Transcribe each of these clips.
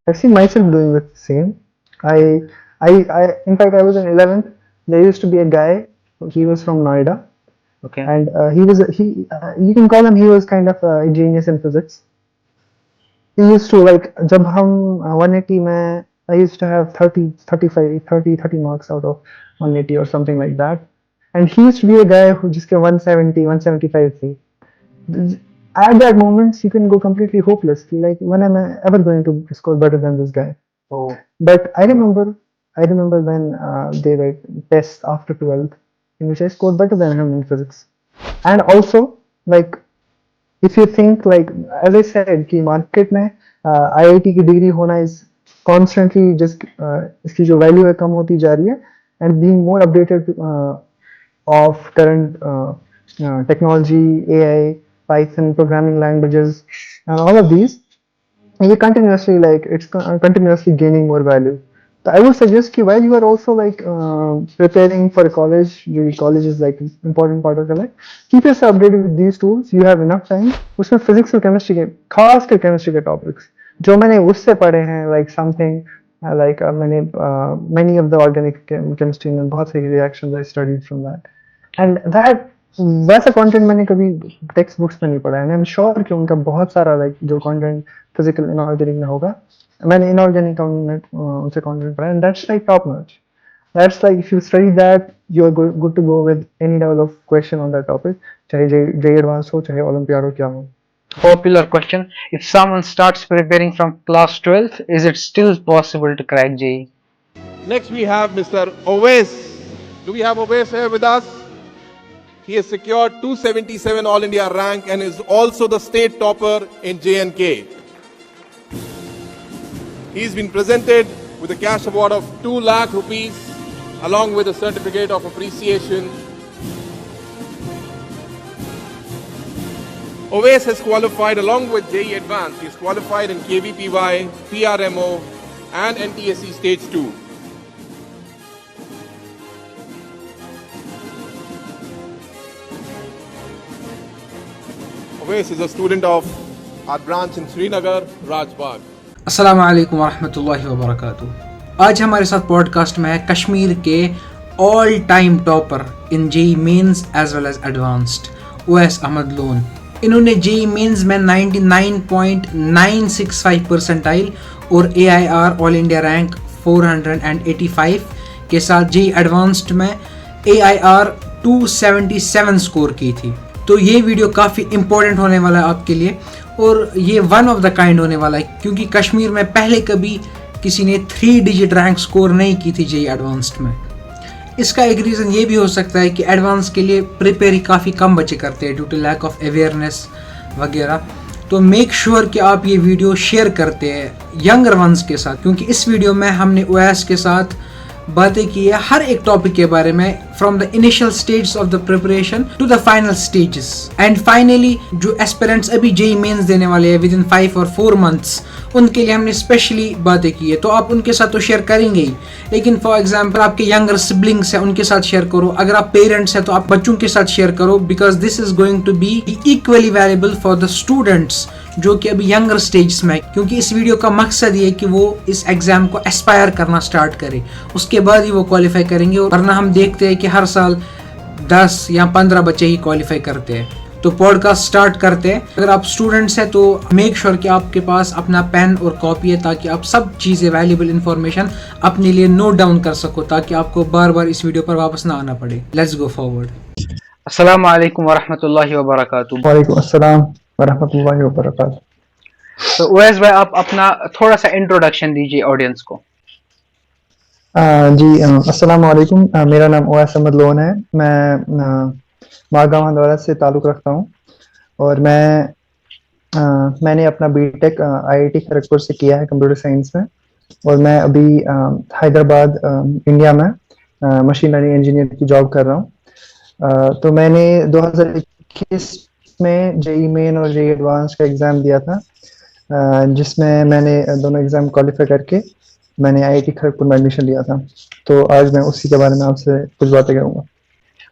I've seen myself doing the same. I, in fact, I was in 11th. There used to be a guy. He was from Noida, Okay. and you can call him. He was kind of a genius in physics. He used to like जब हम 180 में I used to have 30, 35, 30, 30 marks out of 180 or something like that. And he used to be a guy who जिसके 170, 175 थी. At that moment, you can go completely hopeless. Like, when am I ever going to score better than this guy? Oh. But I remember when they were tests after 12th, in which I scored better than him in physics. And also, like, if you think, like, as I said कि market में IIT की degree होना is constantly just इसकी जो value है कम होती जा रही है, and being more updated of current technology, AI, Python, programming languages, and all of these, you continuously like it's continuously gaining more value. So I would suggest कि while you are also like preparing for college, your college is like an important part of your life. Keep yourself updated with these tools. You have enough time. उसमें physics और chemistry के खासकर chemistry के topics जो मैंने उससे पढ़े हैं like something like मैंने many of the organic chemistry में बहुत सारी reactions I studied from that. And that वैसा कंटेंट मैंने कभी टेक्स्ट बुक्स में नहीं पढ़ा है. आई एम श्योर कि उनका बहुत सारा लाइक जो कंटेंट फिजिकल इनऑर्गेनिक में होगा, मैंने इनऑर्गेनिक में उनसे कंटेंट पढ़ा है, and that's like top notch. That's like if you study that you are good to go with any level of question on that topic, चाहे जे एडवांस हो चाहे ओलंपियाड हो क्या हो. Popular question. If someone starts preparing from class 12th, is it still possible to crack JEE? Next we have Mr. Owais. Do we have Owais here with us? He has secured 277 All India rank and is also the state topper in J&K. He's been presented with a cash award of 2 lakh rupees along with a certificate of appreciation. Owais has qualified along with JEE Advanced. He's qualified in KVPY, PRMO and NTSE Stage 2. Owais is a student of our branch in Srinagar, Rajbagh. अस्सलाम वालेकुम वरहमतुल्लाहि वबरकातुहू. आज हमारे साथ podcast में है कश्मीर के all time topper in JEE mains as well as advanced Owais Ahmed Lone. इन्होंने जेई मेंस में 99.965 परसेंटाइल और AIR ऑल इंडिया रैंक 485 के साथ जेई एडवांस्ड में AIR 277 स्कोर की थी. तो ये वीडियो काफ़ी इम्पोर्टेंट होने वाला है आपके लिए और ये वन ऑफ द काइंड होने वाला है क्योंकि कश्मीर में पहले कभी किसी ने 3 डिजिट रैंक स्कोर नहीं की थी जेई एडवांस्ड में. इसका एक रीज़न ये भी हो सकता है कि एडवांस के लिए प्रिपेयर ही काफ़ी कम बच्चे करते हैं due to lack of awareness वगैरह. तो मेक श्योर कि आप ये वीडियो शेयर करते हैं यंगर वंस के साथ क्योंकि इस वीडियो में हमने ओवैस के साथ बातें की है हर एक टॉपिक के बारे में from the initial stage of the preparation to the final stages. And finally जो एस्पिरेंट्स अभी जेई मेंस देने वाले हैं विद इन 5 और 4 मंथ्स उनके लिए हमने स्पेशली बातें की है. तो आप उनके साथ तो शेयर करेंगे ही, लेकिन फॉर एग्जांपल आपके यंगर सिबलिंग्स हैं उनके साथ शेयर करो. अगर आप पेरेंट्स हैं तो आप बच्चों के साथ शेयर करो because this is going to be equally valuable for the students जो कि अभी यंगर स्टेज में. क्योंकि इस वीडियो का मकसद ये है कि वो इस एग्जाम को एस्पायर करना स्टार्ट करे, उसके बाद ही वो क्वालिफाई करेंगे. वरना हम देखते हैं कि हर साल 10 या 15 बच्चे ही क्वालिफाई करते हैं. तो पॉडकास्ट स्टार्ट करते हैं. अगर आप स्टूडेंट्स हैं तो मेक श्योर कि आपके पास अपना पेन और कॉपी है ताकि आप सब चीज़ें वैल्यूएबल इंफॉर्मेशन अपने लिए नोट डाउन कर सको ताकि आपको बार बार इस वीडियो पर वापस ना आना पड़े. Let's go forward. अस्सलाम वालेकुम वरहमतुल्लाहि वबरकातुहू. वालेकुम अस्सलाम वरहमतुल्लाहि वबरकातुहू. तो ओवैस भाई आप अपना थोड़ा सा इंट्रोडक्शन दीजिए ऑडियंस को. जी अस्सलाम वालेकुम. मेरा नाम ओवैस अहमद लोन है. मैं magaam handwara से ताल्लुक़ रखता हूँ और मैंने अपना बीटेक IIT खड़गपुर से किया है कंप्यूटर साइंस में और मैं अभी हैदराबाद इंडिया में मशीन लर्निंग इंजीनियर की जॉब कर रहा हूँ. तो मैंने 2021 में जेई मेन और जेई एडवांस का एग्ज़ाम दिया था जिसमें मैंने दोनों एग्ज़ाम क्वालिफाई करके मैंने IIT खड़गपुर में एडमिशन लिया था. तो आज मैं उसी के बारे में आपसे कुछ बातें करूँगा.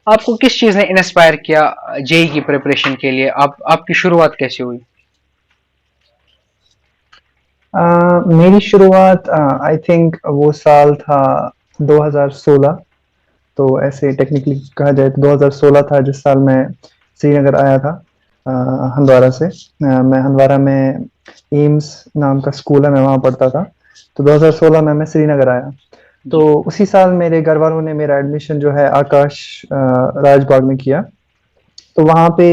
आपको किस चीज़ ने इंस्पायर किया जेई की प्रिपरेशन के लिए? आपकी शुरुआत कैसे हुई? मेरी शुरुआत आई थिंक वो साल था 2016। तो ऐसे टेक्निकली कहा जाए तो 2016 था जिस साल मैं श्रीनगर आया था हंदवारा से। मैं हंदवारा में एम्स नाम का स्कूल है, मैं वहाँ पढ़ता था। तो 2016 में मैं श्रीनगर आया। तो जी। उसी साल मेरे घर वालों ने मेरा एडमिशन जो है आकाश राजबाग में किया। तो वहाँ पे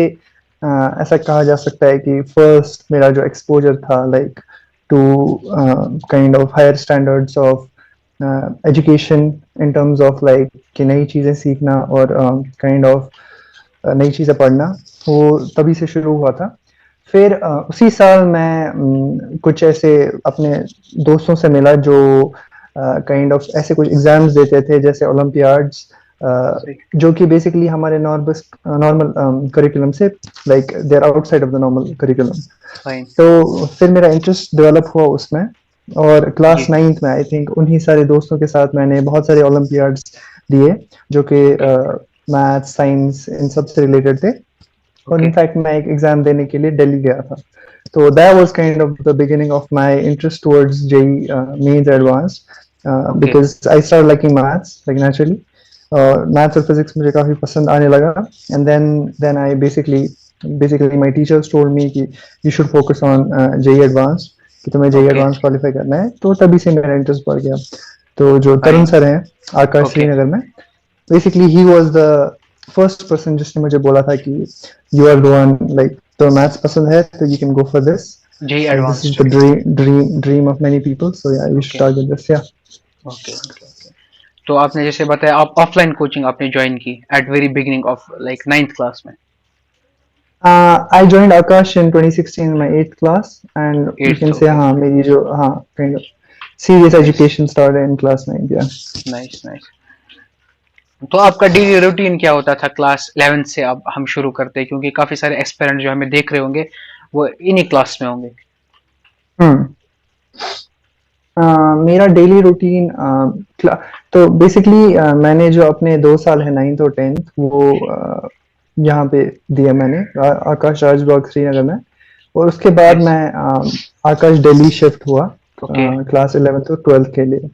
ऐसा कहा जा सकता है कि फर्स्ट मेरा जो एक्सपोजर था like to kind of higher standards of education in terms of like कि नई चीज़ें सीखना और काइंड ऑफ नई चीज़ें पढ़ना, वो तभी से शुरू हुआ था। फिर उसी साल मैं कुछ ऐसे अपने दोस्तों से मिला जो काइंड ऑफ ऐसे कुछ एग्जाम्स देते थे जैसे ओलंपियाड्स, सही। जो कि बेसिकली हमारे नॉर्मल करिकुलम से like they are outside of the normal curriculum. Fine. तो फिर मेरा इंटरेस्ट डेवलप हुआ उसमें, और क्लास जी। नाइन्थ में आई थिंक उन्हीं सारे दोस्तों के साथ मैंने बहुत सारे ओलंपियाड्स दिए जो कि ओके। मैथ साइंस इन सब से रिलेटेड थे। और ओके। इनफैक्ट मैं एक एग्जाम देने के लिए दिल्ली गया था। तो that was kind of the beginning of my interest towards JEE mains advanced, okay. Because I start liking maths like naturally. Maths और फिजिक्स मुझे काफी पसंद आने लगा। And then I basically my teachers told me कि you should focus on JEE advance, कि तुम्हें JEE okay. Advance qualify करना है। तो तभी से मेरा इंटरेस्ट बढ़ गया। तो जो तरुण फाइन। सर हैं आकाश ओके। श्रीनगर में, basically he was the first person जिसने मुझे बोला था कि you are the one, like तो मैथ्स पसंद है तो you can go for this, JEE like this is advanced. The dream of many people, so yeah you should okay. Start with this yeah. Okay. Okay. Okay. तो आपने जैसे बताया आप offline coaching आपने ज्वाइन की at very beginning of like ninth class में। I joined Akash in 2016 in my 8th class, and you eighth. can say okay. हाँ मेरी जो हाँ kind of serious nice. education started in class 9th, yeah. Nice. Nice. तो आपका daily routine क्या होता था क्लास 11 से? अब हम शुरू करते हैं क्योंकि काफी सारे एस्पिरेंट जो हमें देख रहे होंगे वो इन्हीं क्लास में होंगे। हम्म। मेरा डेली रूटीन तो बेसिकली मैंने जो अपने 2 साल है 9th और 10th वो यहाँ पे दिया मैंने आकाश राजबाग श्रीनगर में। और उसके बाद नाइस। मैं आकाश दिल्ली शिफ्ट हुआ ओके। क्लास 11th और 12th के लिए।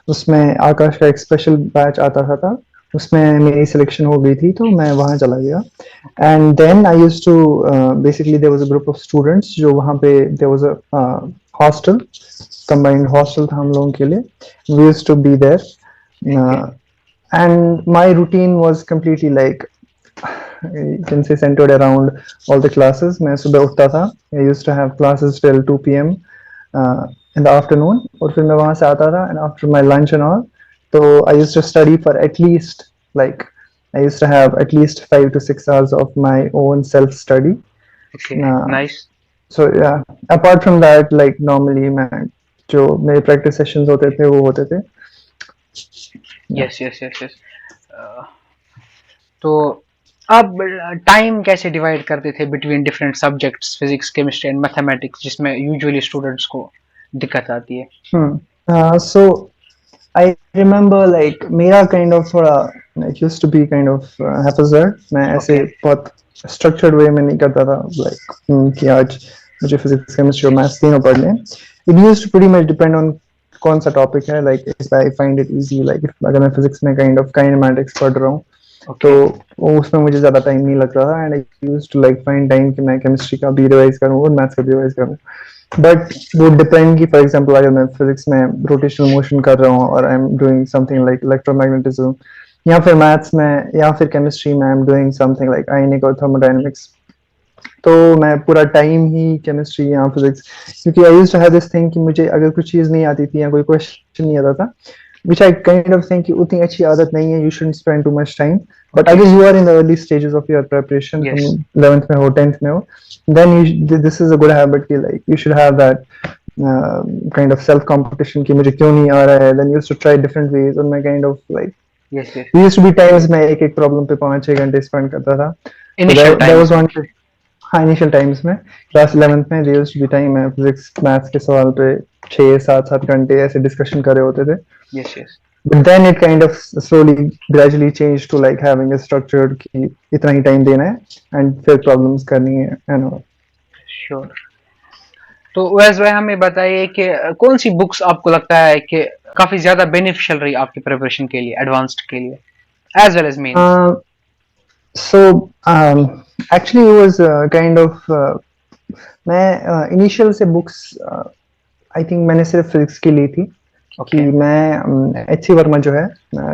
उसमें आकाश का एक स्पेशल बैच आता था, उसमें मेरी सिलेक्शन हो गई थी तो मैं वहाँ चला गया। Okay. And then I used to basically there was a group of students जो वहाँ पे there was a hostel, combined hostel था हम लोगों के लिए। We used to be okay. There and my routine was completely like you can say centered around all the classes. मैं सुबह उठता था, I used to have classes till 2 p.m. uh, in the afternoon, और फिर मैं वहाँ से आता था and after my lunch and all, so I used to study for at least like I used to have at least 5 to 6 hours of my own self study. Okay. uh, nice. so yeah, apart from that like normally मैं जो मेरे practice sessions होते थे वो होते थे। yeah. Yes yes yes yes. तो आप टाइम कैसे डिवाइड करते थे between different subjects physics chemistry and mathematics जिसमें यूजुअली स्टूडेंट्स को दिक्कत आती है? So I remember like मेरा kind of थोड़ा like used to be kind of haphazard. मैं ऐसे ओके। बहुत structured way में नहीं करता था like कि आज मुझे physics, chemistry और maths तीनों पढ़ने हैं. It used to pretty much depend on कौन सा topic है, like if I find it easy, like अगर मैं physics में kind of kinematics पढ़ रहा हूँ तो ओके। उसमें मुझे ज़्यादा टाइम नहीं लगता था, and I used to like find time कि मैं chemistry का भी रिवाइज करूँ और maths का भी रिवाइज करूँ। बट वो डिपेंड कि फॉर एग्जांपल अगर मैं फिजिक्स में रोटेशनल मोशन कर रहा हूँ और I am doing something like electromagnetism, या फिर मैथ्स में या फिर केमिस्ट्री में I am doing something like ionic और थर्मोडायनेमिक्स, तो मैं पूरा टाइम ही केमिस्ट्री या फिजिक्स, क्योंकि I used to have this thing कि मुझे अगर कुछ चीज़ नहीं आती थी या कोई क्वेश्चन नहीं आता था, which I kind of think कि उतनी अच्छी आदत नहीं है, you shouldn't spend too much time. But okay. अगर you are in the early stages of your preparation, तुम यस। 11th में हो 10th में हो, then this is a good habit कि like you should have that kind of self competition कि मुझे क्यों नहीं आ रहा है, then you used to try different ways, और मैं kind of like yes yes. there used to be times मैं एक एक प्रॉब्लम पे 5-6 घंटे स्पेंड करता था। So initial there was times में। one, हाँ इनिशियल टाइम्स में क्लास 11th में there used to be time मैं फिजिक्स मैथ्स के सवाल पे 6-7 घंटे ऐसे डिस्कशन कर रहे होते थे। Yes yes. But then it kind of slowly gradually changed to like having a structured कि इतना ही टाइम देना है and फिर प्रॉब्लम्स करनी है and all. श्योर। तो वैसे भाई हमें बताइए कि कौन सी बुक्स आपको लगता है कि काफी ज्यादा बेनिफिशियल रही आपकी प्रिपरेशन के लिए, एडवांस्ड के लिए, as well as Mains? So actually it was kind of मैं इनिशियल से बुक्स आई थिंक मैंने सिर्फ फिजिक्स की ली थी कि ओके। मैं एच सी वर्मा जो है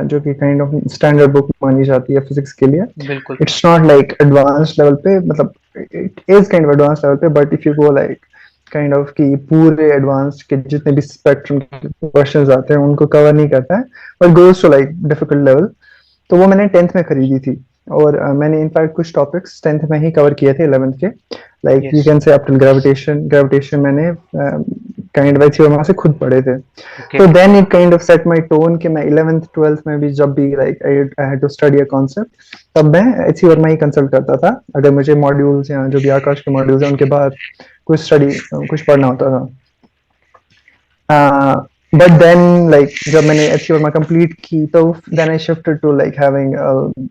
जो कि काइंड ऑफ स्टैंडर्ड बुक मानी जाती है फिजिक्स के लिए. बिल्कुल। It's not like advance level पे, मतलब it is kind of advance level पे, but if you go like kind of कि पूरे एडवांस के जितने भी स्पेक्ट्रम के क्वेश्चंस आते हैं उनको कवर नहीं करता है, but goes to like difficult level. तो वो मैंने 10th में खरीदी थी और मैंने इनफैक्ट कुछ टॉपिक्स 10th में ही कवर किए थे 11th के, लाइक यू यस। कैन से अप टिल ग्रेविटेशन मैंने काइंड ऑफ वहां से खुद पढ़े थे. ओके। तो then it kind of set my tone कि मैं 11th 12th में भी जब भी like I had to study a concept तब मैं एच सी वर्मा ही कंसल्ट करता था अगर मुझे मॉड्यूल्स या जो भी आकाश के मॉड्यूल्स हैं उनके बाद कुछ पढ़ना होता था. बट देन लाइक जब मैंने एच वर्मा कंप्लीट की तो then I shifted to like having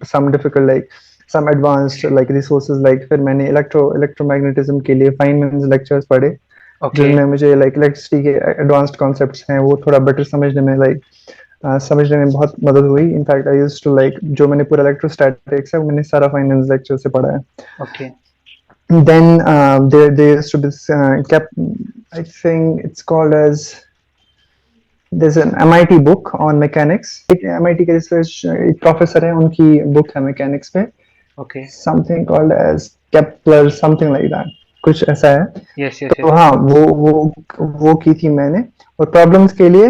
some difficult like some advanced like resources, like फिर मैंने इलेक्ट्रोमैग्नेटिज्म के लिए फाइनमैन्स लेक्चर्स पढ़े ओके। जिनमें मुझे लाइक इलेक्ट्रिसिटी के एडवांस्ड कॉन्सेप्ट्स हैं वो थोड़ा बेटर समझने में समझने में बहुत मदद हुई. In fact I used to like जो मैंने पूरा इलेक्ट्रोस्टैटिक्स है वो मैंने सारा फाइनेंस लेक्चर से पढ़ा है. Okay. Then there used to be kept, I think it's called as, there's an MIT book on mechanics. एक MIT के रिसर्च एक प्रोफेसर है उनकी बुक है मैकेनिक्स पे, okay. something called as Kepler something like that, कुछ ऐसा है. यस यस तो यस। हाँ वो की थी मैंने. और प्रॉब्लम्स के लिए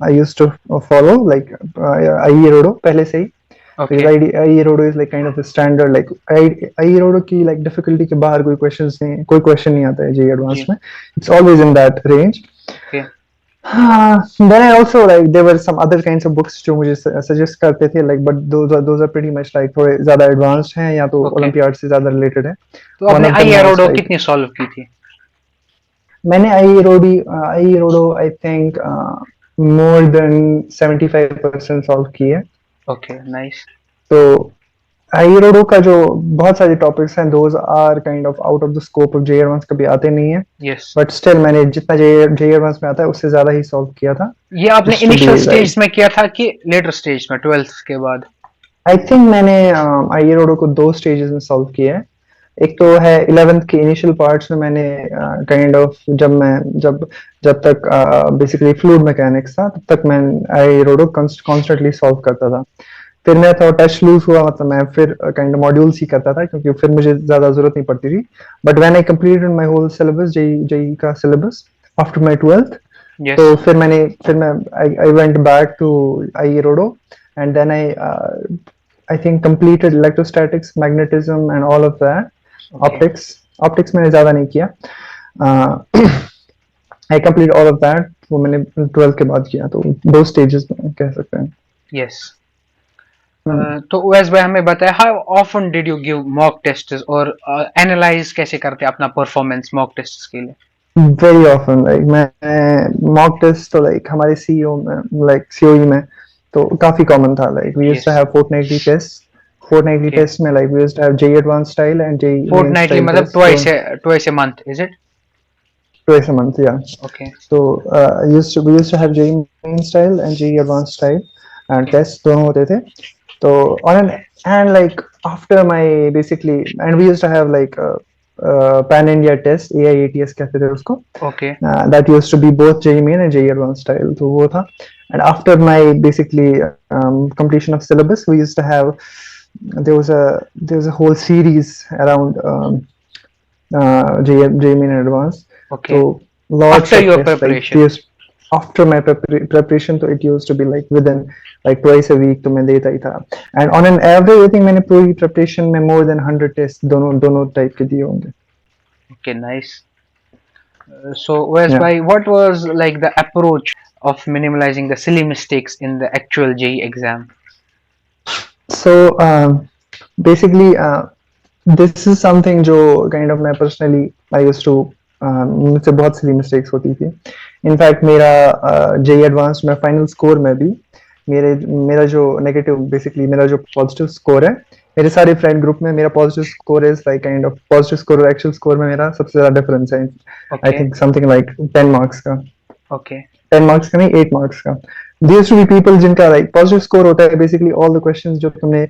I used to follow like Irodov पहले से ही. Okay. Because IE Rodo is like kind of a standard, like IE Rodo की like difficulty के बाहर कोई question नहीं आता है JEE जी। Advanced में. It's always in that range. Okay. Then I also like there were some other kinds of books जो मुझे suggest करते थे, like but those are pretty much like थोड़े ज़्यादा advanced हैं या तो ओके। Olympiad से ज़्यादा related है. तो आपने One of them I was रोडो like कितनी सॉल्व की थी? मैंने IE Rodo I think more than 75% solve की है. Okay nice. तो आई रोडो का जो बहुत सारे टॉपिक्स हैं those are kind of out of the scope of JEE advance, कभी आते नहीं है, यस। बट स्टिल मैंने जितना JEE एडवांस में आता है उससे ज्यादा ही सॉल्व किया था. ये आपने Just to be initial like, stage में किया था कि लेटर स्टेज में 12th के बाद? आई थिंक मैंने आई रोडो को 2 स्टेजेस में सॉल्व किया है. एक तो है 11th के इनिशियल पार्ट्स में मैंने काइंड ऑफ जब तक बेसिकली फ्लूइड मैकेनिक्स था तब तक मैं आई रोडो कॉन्स्टेंटली सॉल्व करता था. फिर मैं थोड़ा टच लूज हुआ, मतलब मैं फिर काइंड ऑफ मॉड्यूल्स ही करता था क्योंकि फिर मुझे ज्यादा जरूरत नहीं पड़ती थी. But when I completed my whole syllabus JEE का syllabus after my 12th, yes. तो फिर मैं I went back to Irodov and then I think completed electrostatics, magnetism and all of that. Optics मैंने ज्यादा नहीं किया. I complete all of that, वो मैंने 12th के बाद किया. तो 2 स्टेजेस में कह सकते हैं. यस। तो उवैस भाई हमें बताया how often did you give mock tests और एनालाइज कैसे करते अपना परफॉर्मेंस मॉक टेस्ट्स के लिए? वेरी ऑफन, लाइक मैं मॉक टेस्ट तो लाइक हमारे सीईओ में लाइक सीओई में तो काफी कॉमन था. Like we used to have fortnightly tests में like we used to have JEE Advanced style and JEE Mains fortnightly style मतलब tests. twice a month, is it? Twice a month, yeah. Okay. So we used to have JEE Mains style and JEE Advanced style and tests दोनों होते थे. So and like after my basically, and we used to have like pan India test, AIATS कहते थे उसको. Okay. That used to be both JEE Main and JEE Advanced style. तो वो था. And after my basically completion of syllabus, we used to have there was a whole series around JEE Main and Advanced. Okay. So lots After of your tests, preparation. like, after my preparation, so it used to be like within like twice a week तो मैं देता ही था. And on an average, I think मैंने पूरी preparation में more than 100 tests दोनों type के दिए होंगे. Okay, nice. So Uwais Yeah. bhai, what was like the approach of minimalizing the silly mistakes in the actual JEE exam? So basically this is something जो kind of मैं personally I used to मुझसे बहुत silly mistakes होती थी. In fact मेरा JEE Advanced में final score में भी मेरा जो नेगेटिव बेसिकली मेरा जो पॉजिटिव स्कोर है मेरे सारे फ्रेंड ग्रुप में मेरा positive score is like kind of positive score और एक्चुअल स्कोर में मेरा सबसे ज्यादा डिफरेंस है। I okay, think something like 10 marks का। ओके, 10 मार्क्स का नहीं, 8 मार्क्स का। देयर टू बी पीपल जिनका लाइक पॉजिटिव स्कोर होता है बेसिकली ऑल द क्वेश्चंस जो तुमने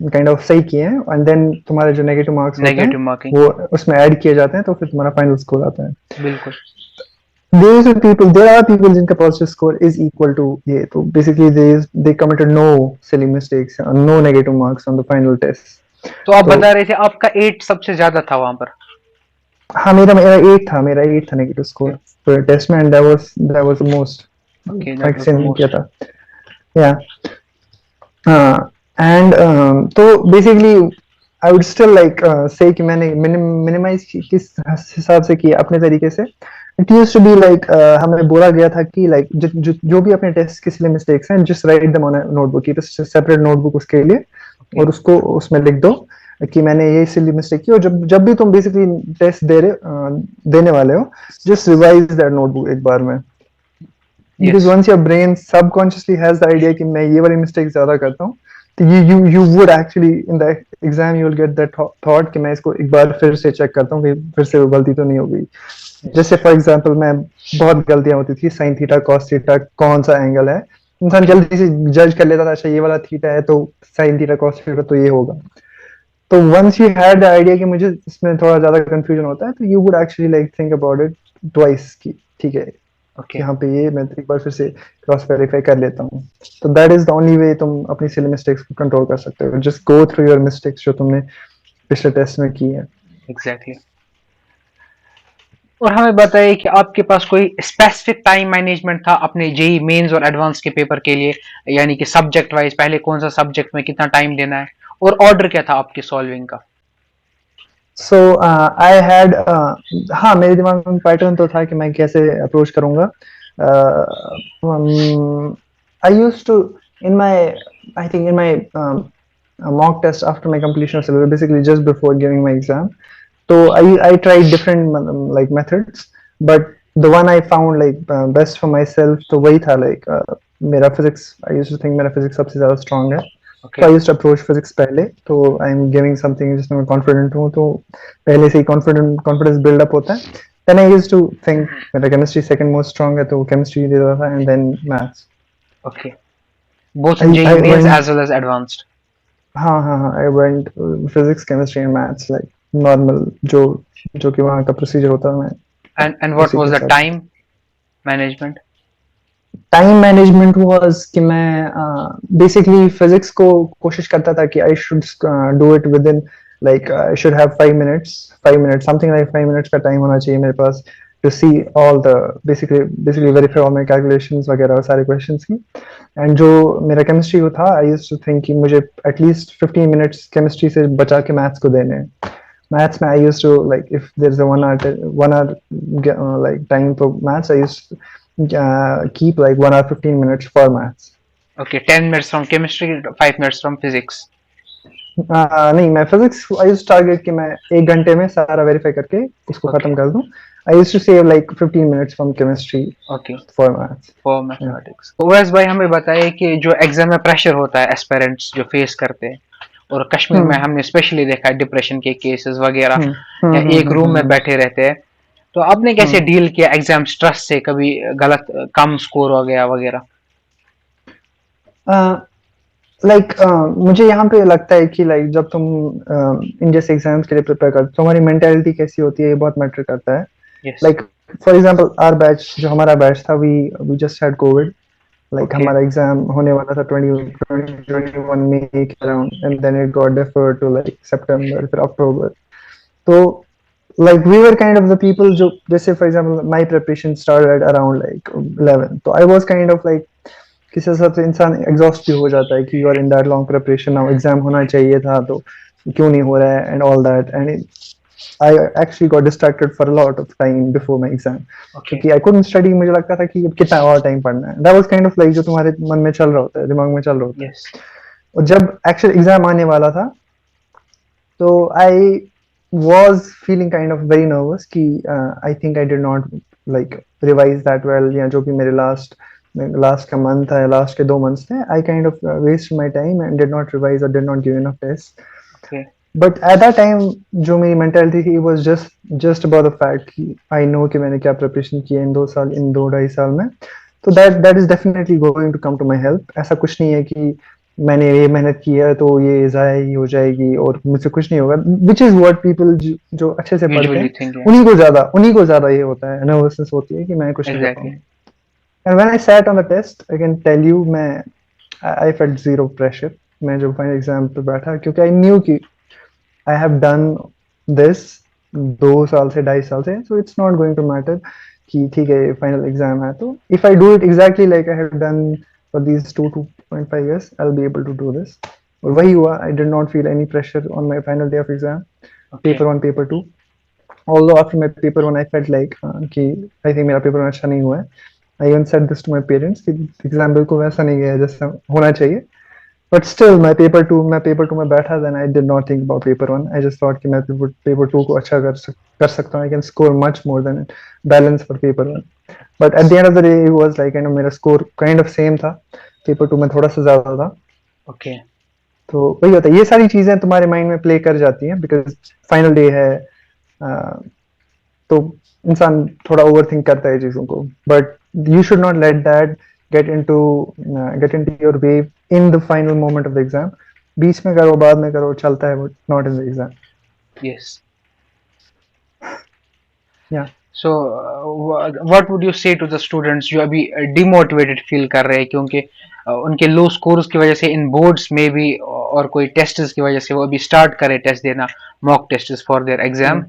काइंड ऑफ सही किए हैं, एंड देन तुम्हारे जो नेगेटिव मार्क्स होते हैं नेगेटिव मार्किंग, वो उसमें ऐड किए जाते हैं, तो फिर तुम्हारा फाइनल स्कोर आता है। बिल्कुल। There are people जिनका positive score is equal to ये, तो basically they committed no silly mistakes, no negative marks on the final test। तो आप तो बता रहे थे आपका 8 सबसे ज्यादा था वहां पर। हाँ, मेरा 8 था नेगेटिव स्कोर पूरे टेस्ट में, and that was the most okay, that was max the नहीं किया मोस्ट। था। या एंड तो basically I would still like से कि मैंने मिनिमाइज किस हिसाब से किया अपने तरीके से। It use to be like हमें बोला गया था कि लाइक जो भी अपने टेस्ट के लिए मिस्टेक्स हैं just write them on notebook, की सेपरेट नोटबुक उसके लिए, और उसको उसमें लिख दो कि मैंने ये सिली मिस्टेक की। और जब जब भी तुम बेसिकली टेस्ट देने वाले हो, जस्ट रिवाइज दैट नोटबुक एक बार में, because yes, once your brain subconsciously has the idea कि मैं ये वाली मिस्टेक ज्यादा करता हूँ, तो you would actually in the exam you will get that thought कि मैं इसको एक बार फिर से चेक करता हूँ कि फिर से वो गलती तो नहीं हो गई। जैसे फॉर एग्जांपल मैं बहुत गलतियां होती थी, साइन थीटा कॉस थीटा कौन सा एंगल है, इंसान जल्दी से जज कर लेता था, अच्छा ये वाला थीटा है तो साइन थीटा कॉस थीटा तो ये होगा। तो once you had the idea कि मुझे इसमें थोड़ा ज्यादा कंफ्यूजन होता है, तो you would actually like think about it twice कि ठीक है ओके, यहाँ पे ये मैं एक बार फिर से क्रॉस वेरीफाई कर लेता हूँ। तो that is the only way तुम अपनी सिली मिस्टेक्स को कंट्रोल कर सकते हो, just go through your mistakes जो तुमने पिछले टेस्ट में की है। एग्जैक्टली। और हमें बताइए कि आपके पास कोई स्पेसिफिक टाइम मैनेजमेंट था अपने जेई मेंस और एडवांस के पेपर के लिए, यानी कि सब्जेक्ट वाइज पहले कौन सा सब्जेक्ट में कितना टाइम देना है, और ऑर्डर क्या था आपकी सॉल्विंग का? सो आई हैड हाँ, मेरे दिमाग में पैटर्न तो था कि मैं कैसे अप्रोच करूंगा। I used to in my I think in my mock test after my completion of syllabus, basically just before giving my exam. So I tried different like methods, but the one I found like best for myself तो वही था like मेरा physics, I used to think मेरा physics सबसे ज़्यादा strong है, तो okay, I used to approach physics पहले। तो I'm giving something जिसमें मैं confident हूँ, तो पहले से ही confidence build up होता है। Then I used to think मेरा chemistry second most strong है, तो chemistry दे देता था, and then maths। Okay, both in JEE I Mains went as well as advanced. हाँ, I went physics chemistry and maths like normal जो कि वहाँ का प्रोसीजर होता है, मैं एंड व्हाट उसी के वाज द साथ। Time management? Time management was कि मैं बेसिकली फिजिक्स को कोशिश करता था कि I should do it within like I should have 5 minutes something like 5 minutes का टाइम होना चाहिए मेरे पास to see all the basically verify all my calculations वगैरह सारे क्वेश्चंस की। एंड जो मेरा केमिस्ट्री को था, आई यूज्ड टू थिंक कि मुझे एटलीस्ट 15 मिनट्स केमिस्ट्री से बचा के मैथ्स को देने हैं। Maths, I used to like if there's a 1 hour like time for maths, I used to keep like 1 hour 15 minutes for maths। Okay, 10 minutes from chemistry, 5 minutes from physics. नहीं, मैं physics I used target कि मैं 1 घंटे में सारा verify करके उसको okay, खत्म कर दूं। I used to save like 15 minutes from chemistry okay, for maths. For mathematics. Owais भाई हमें बताइए कि जो एग्जाम में प्रेशर होता है एस्पिरेंट्स जो फेस करते हैं, और कश्मीर में हमने स्पेशली देखा है डिप्रेशन के केसेस वगैरह, या एक रूम में बैठे रहते हैं, तो आपने कैसे डील किया एग्जाम स्ट्रेस से? कभी गलत कम स्कोर हो गया वगैरह? लाइक मुझे यहाँ पे लगता है कि लाइक जब तुम इन जैसे एग्जाम्स के लिए प्रिपेयर करते हो, तुम्हारी मेंटालिटी कैसी होती है ये बहुत मैटर करता है। Yes, like for example our batch, जो हमारा बैच था, we just had COVID. Like okay, हमारा एग्जाम होने वाला था 2021 में के around, and then it got deferred to like सितंबर फिर अक्टूबर। तो like we were kind of the people जो जैसे for example my preparation started at around like 11, तो I was kind of like किसी हिसाब से इंसान एग्जॉस्ट भी हो जाता है कि you are in that long preparation, now exam होना चाहिए था तो क्यों नहीं हो रहा है and all that. And I actually got distracted for a lot of time before my exam, okay, क्योंकि आई कुडंट स्टडी। मुझे लगता था कि अब कितना और टाइम पढ़ना है, that was kind of like जो तुम्हारे मन में चल रहा होता है, दिमाग में चल रहा होता है। यस, और जब एक्चुअल एग्जाम आने वाला था, तो आई was feeling kind of very nervous कि I think I did not like revise that well, या जो भी मेरे लास्ट का मंथ है, लास्ट के 2 मंथ्स थे, I kind of wasted my time and did not revise or did not give enough tests। But at that time जो मेरी मेंटालिटी थी was just about the fact कि आई नो कि मैंने क्या प्रिपरेशन की है इन 2 साल, इन 2 ढाई साल में, तो that is definitely going to come to my help. ऐसा कुछ नहीं है कि मैंने ये मेहनत की है तो ये ज़ाया ही हो जाएगी और मुझसे कुछ नहीं होगा, विच इज़ व्हाट पीपल जो अच्छे से पढ़ते यूजुअली हैं थिंक है। उन्हीं को ज़्यादा ये होता है, नर्वसनेस होती है कि मैं कुछ नहीं कर एग्जैक्टली। पाऊंगा. And when I sat on the test I can tell you, मैं आई फेल्ट जीरो प्रेशर. मैं जब फाइनल एग्जाम पे बैठा, क्योंकि आई न्यू कि आई हैव डन दिस 2 साल से, 2.5 साल से, so it's not going to matter कि ठीक है फाइनल एग्जाम है, तो if I do it exactly like I have done for these 2.5 years, I will be able to do this. और वही हुआ. I did not feel any pressure on my final day of exam, okay. Paper 1, paper 2. Although after my paper 1 I felt like कि I think मेरा paper 1 अच्छा नहीं हुआ है. I even said this to my parents कि exam बिल्कुल वैसा नहीं गया जैसा होना चाहिए. But still मैं पेपर 2 में बैठा, then I did not think about paper 1. I just thought कि मैं पेपर 2 को अच्छा कर सकता हूँ. I can score much more than balance for paper 1. But at the end of the day it was like मेरा score kind of same था. Paper 2 में थोड़ा सा ज़्यादा था. ओके। तो वही होता है, ये सारी चीज़ें तुम्हारे माइंड में प्ले कर जाती हैं बिकॉज फाइनल डे है. तो इंसान थोड़ा ओवर थिंक करता है चीज़ों को, but you should not let that get into your way in the final moment of the exam. बीच में करो, बाद में करो, चलता है, but not in the exam. Yes. Yeah so what would you say to the students जो अभी डिमोटिवेटेड फील कर रहे हैं क्योंकि उनके लो स्कोर्स की वजह से इन बोर्ड्स में भी और कोई टेस्ट्स की वजह से वो अभी स्टार्ट करे टेस्ट देना, mock test for their exam,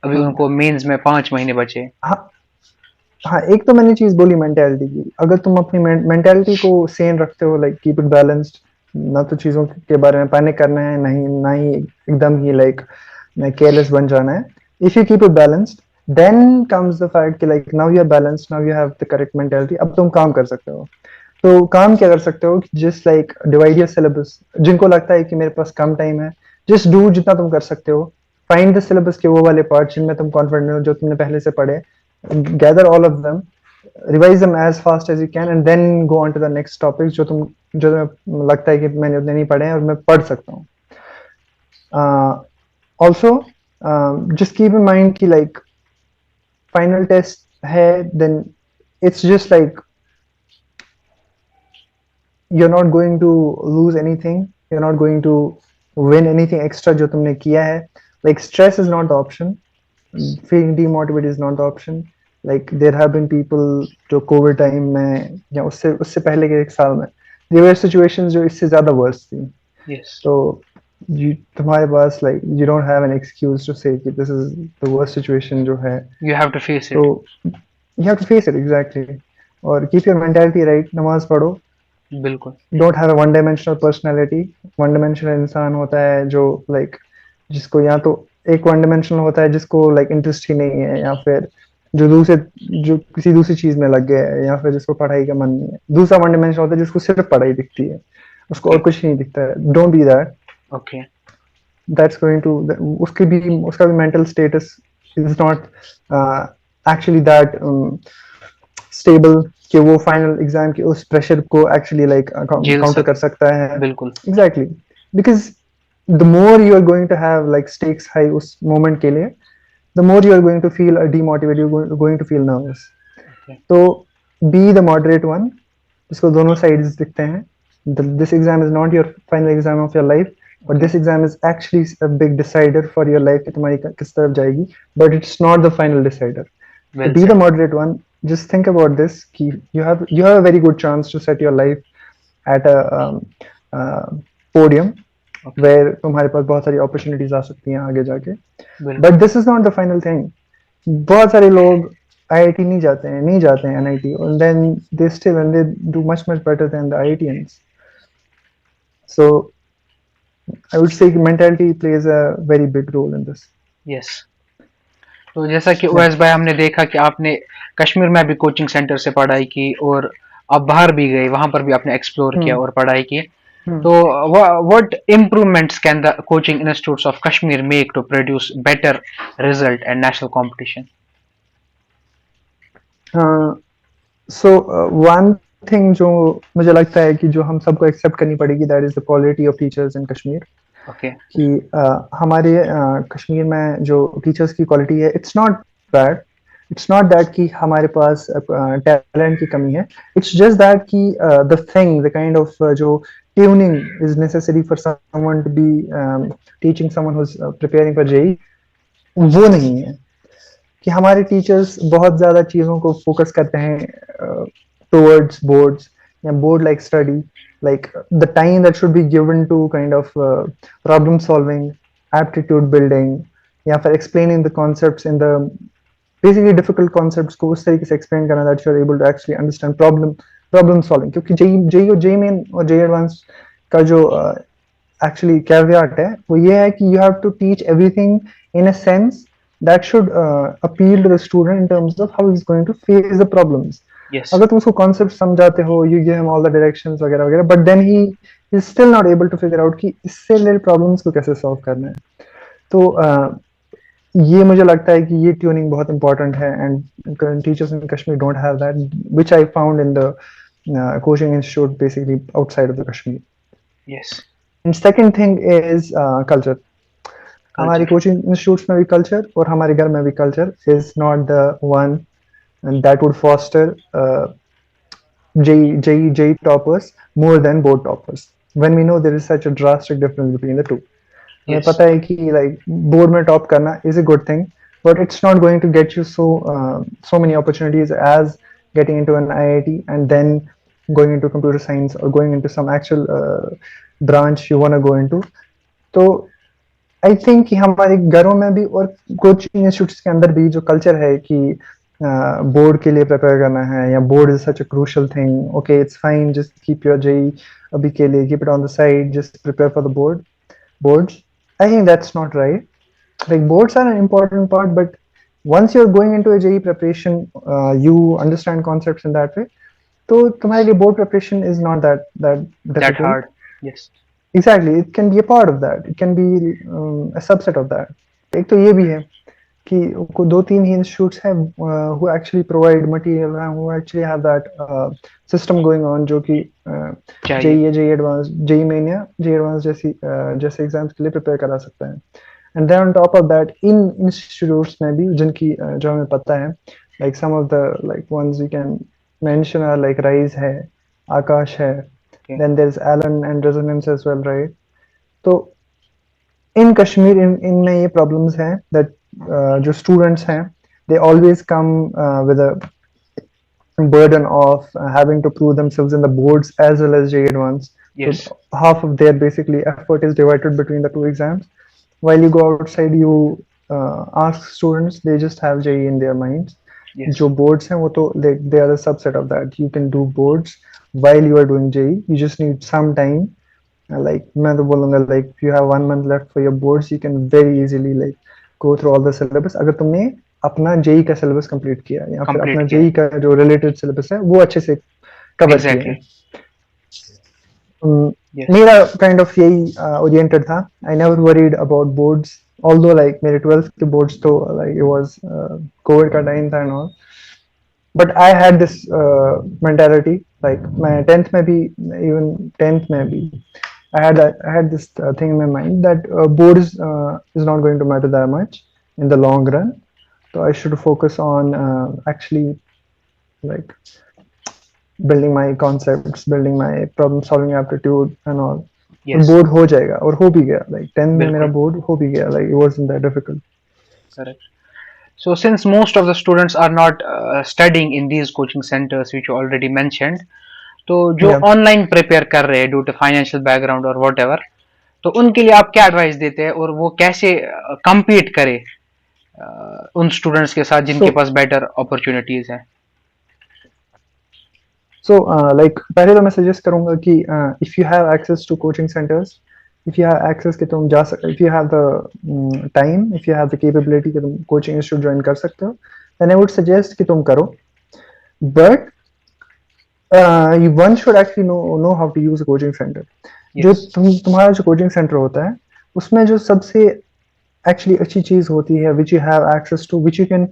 अभी उनको मेंस में 5 महीने बचे। हाँ हाँ, एक तो मैंने चीज बोली मेंटेलिटी की. अगर तुम अपनी मेंटेलिटी को सेन रखते हो, लाइक कीप इट बैलेंस्ड, ना तो चीजों के बारे में पैनिक करना है, नहीं ना ही एकदम ही लाइक केयरलेस बन जाना है. If you keep it balanced, then comes the fact कि like now you are balanced, now you have the correct mentality, अब तुम काम कर सकते हो. तो काम क्या कर सकते हो, just like divide your syllabus. जिनको लगता है कि मेरे पास कम टाइम है, जस्ट डू जितना तुम कर सकते हो. फाइंड द सिलेबस के वो वाले पार्ट जिनमें तुम कॉन्फिडेंट हो, जो तुमने पहले से पढ़े. Gather all of them, revise them as fast as you can, and then go on to the next topic जो तुम्हें लगता है कि मैंने उतने नहीं पढ़े हैं और मैं पढ़ सकता हूँ. Also just keep in mind कि like final test है, then it's just like you're not going to lose anything, you're not going to win anything extra जो तुमने किया है. Like stress is not the option, feeling demotivated is not the option. Like there have been people जो Covid time में या उससे उससे पहले के 1 साल में there were situations जो इससे ज़्यादा worse थी. यस। तो तुम्हारे पास like you don't have an excuse to say कि this is the worst situation जो है. You have to face it. तो you have to face it exactly. और keep your mentality right. नमाज पढ़ो. बिल्कुल। Don't have a one dimensional personality. One dimensional इंसान होता है जो like जिसको या तो एक वन डिमेंशनल होता है जिसको लाइक इंटरेस्ट ही नहीं है, या फिर जो किसी दूसरी चीज में लग गया है, या फिर जिसको पढ़ाई का मन नहीं है. दूसरा वन डिमेंशनल होता है जिसको सिर्फ पढ़ाई दिखती है, उसको और कुछ नहीं दिखता है. Don't be that. Okay. That's going to उसका भी mental status is not actually that stable कि वो फाइनल एग्जाम के उस प्रेशर को एक्चुअली लाइक काउंटर कर सकता है. बिल्कुल। Exactly. Because the more you are going to have like stakes high उस moment के लिए, the more you are going to feel demotivated, you're going to feel nervous. Okay. तो be the moderate one, जिसको दोनों sides दिखते हैं. This exam is not your final exam of your life, but this exam is actually a big decider for your life कि तुम्हारी किस तरफ जाएगी, but it's not the final decider. Well So be said. the moderate one. Just think about this कि you have a very good chance to set your life at a podium where तुम्हारे पास बहुत सारी opportunities आ सकती हैं आगे जाके. But this is not the final thing. बहुत सारे लोग आईआईटी नहीं जाते हैं एनआईटी, और then they still and they do much better than the IITians. So I would say mentality plays a very big role in this. Yes. तो जैसा कि ओवैस भाई हमने देखा कि आपने कश्मीर में भी कोचिंग सेंटर से पढ़ाई की और आप बाहर भी गए, वहां पर भी आपने एक्सप्लोर किया और पढ़ाई की. तो what improvements can the coaching institutes of Kashmir make to produce better result and national competition? So one thing जो मुझे लगता है कि जो हम सबको एक्सेप्ट करनी पड़ेगी, that is the quality of teachers in Kashmir. Okay. कि हमारे कश्मीर में जो टीचर्स की क्वालिटी है, it's not bad, it's not that कि हमारे पास टैलेंट की कमी है, इट्स जस्ट दैट कि the thing, the kind of जो tuning is necessary for someone to be teaching someone who is preparing for JEE, वो नहीं है। कि हमारे टीचर्स बहुत ज़्यादा चीज़ों को फोकस करते हैं टुवर्ड्स बोर्ड्स या board like study, like the time that should be given to kind of problem solving, aptitude building, या फिर explaining the concepts in the basically difficult concepts को उस तरीके से explain करना that you are able to actually understand problem solving, क्योंकि JEE और JEE main और जेई एडवांस का जो actually caveat है वो ये है कि you have to teach everything in a sense that should appeal to the student in terms of how he's going to face the problems. Yes. अगर तुम उसको कॉन्सेप्ट समझाते हो, you give him all the directions वगैरह वगैरह, but then he is still not able to figure out कि इससे related problems को कैसे सॉल्व करना है। तो ये मुझे लगता है कि ये ट्यूनिंग बहुत इंपॉर्टेंट है, and teachers in Kashmir don't have that, which I found in the coaching institute basically outside of the Kashmir. Yes. And second thing is culture. हमारी कोचिंग इंस्टीट्यूट्स में भी कल्चर और हमारे घर में भी culture is not the one that would foster JEE toppers more than board toppers. When we know there is such a drastic difference between the two. हमें Yes. पता है कि like board में top करना is a good thing, but it's not going to get you so many opportunities as getting into an IIT and then going into computer science or going into some actual branch you want to go into. तो I think कि हमारे घरों में भी और coaching institutes के अंदर भी जो कल्चर है कि बोर्ड के लिए प्रिपेयर करना है, या board is such a crucial thing, okay it's fine, just keep your JEE अभी के लिए, keep it on the side, just prepare for the boards. I think that's not right. Like boards are an important part, but once you're going into a JEE preparation, you understand concepts in that way, तो तुम्हारे लिए board preparation is not that That difficult. hard. Yes. Exactly, it can be a part of that, it can be a subset of that. एक तो ये भी है कि दो तीन ही इंस्टीट्यूट्स हैं who actually provide material and who actually have that system going on, जो कि चाहिए। JEE एडवांस, JEE मेन या JEE एडवांस जैसे एग्जाम्स के लिए प्रिपेयर करा सकते हैं। And then on top of that in institutes में भी जिनकी जो हमें पता है, like some of the like ones we can mention are like Rise है, आकाश है, then there's Alan and Resonance as well, right? तो in Kashmir इनमें ये problems हैं that जो students हैं they always come with a burden of having to prove themselves in the boards as well as JEE Advanced. Yes. So half of their basically effort is divided between the two exams. While you go outside, you ask students, they just have JEE in their minds. Yes. जो boards हैं वो तो they are a subset of that. You can do boards while you are doing JEE. You just need some time. Like मैं तो बोलूँगा, like if you have 1 month left for your boards, you can very easily like go through all the syllabus. अगर तुमने अपना JEE का syllabus complete किया या फिर अपना JEE का जो related syllabus है वो अच्छे से cover किया है। Yes. मेरा kind of यही oriented था. I never worried about boards. Although like मेरे 12th के boards तो like it was COVID का time था and all. But I had this mentality, like my 10th में भी, even 10th में भी, I had this thing in my mind that board is not going to matter that much in the long run. So I should focus on actually like building my concepts, building my problem solving aptitude and all. Yes. Board हो जाएगा, और हो भी गया। like 10 में मेरा board हो भी गया, like it wasn't that difficult. Correct. So since most of the students are not studying in these coaching centers which you already mentioned, तो जो Yeah. ऑनलाइन प्रिपेयर कर रहे हैं ड्यू टू फाइनेंशियल बैकग्राउंड और whatever, तो उनके लिए आप क्या एडवाइस देते हैं और वो कैसे compete करे उन स्टूडेंट्स के साथ जिनके पास बेटर अपॉर्चुनिटीज हैं? So like पहले तो मैं सजेस्ट करूंगा कि if you have access to coaching centers, if you have access कि तुम जा सकते, if you have the time, if you have the capability कि तुम coaching institute join कर सकते हो, then I would suggest कि तुम करो. But one should actually know how to use a coaching center. Yes. जो तुम्हारा जो coaching center होता है उसमें जो सबसे actually अच्छी चीज होती है which you have access to, which you can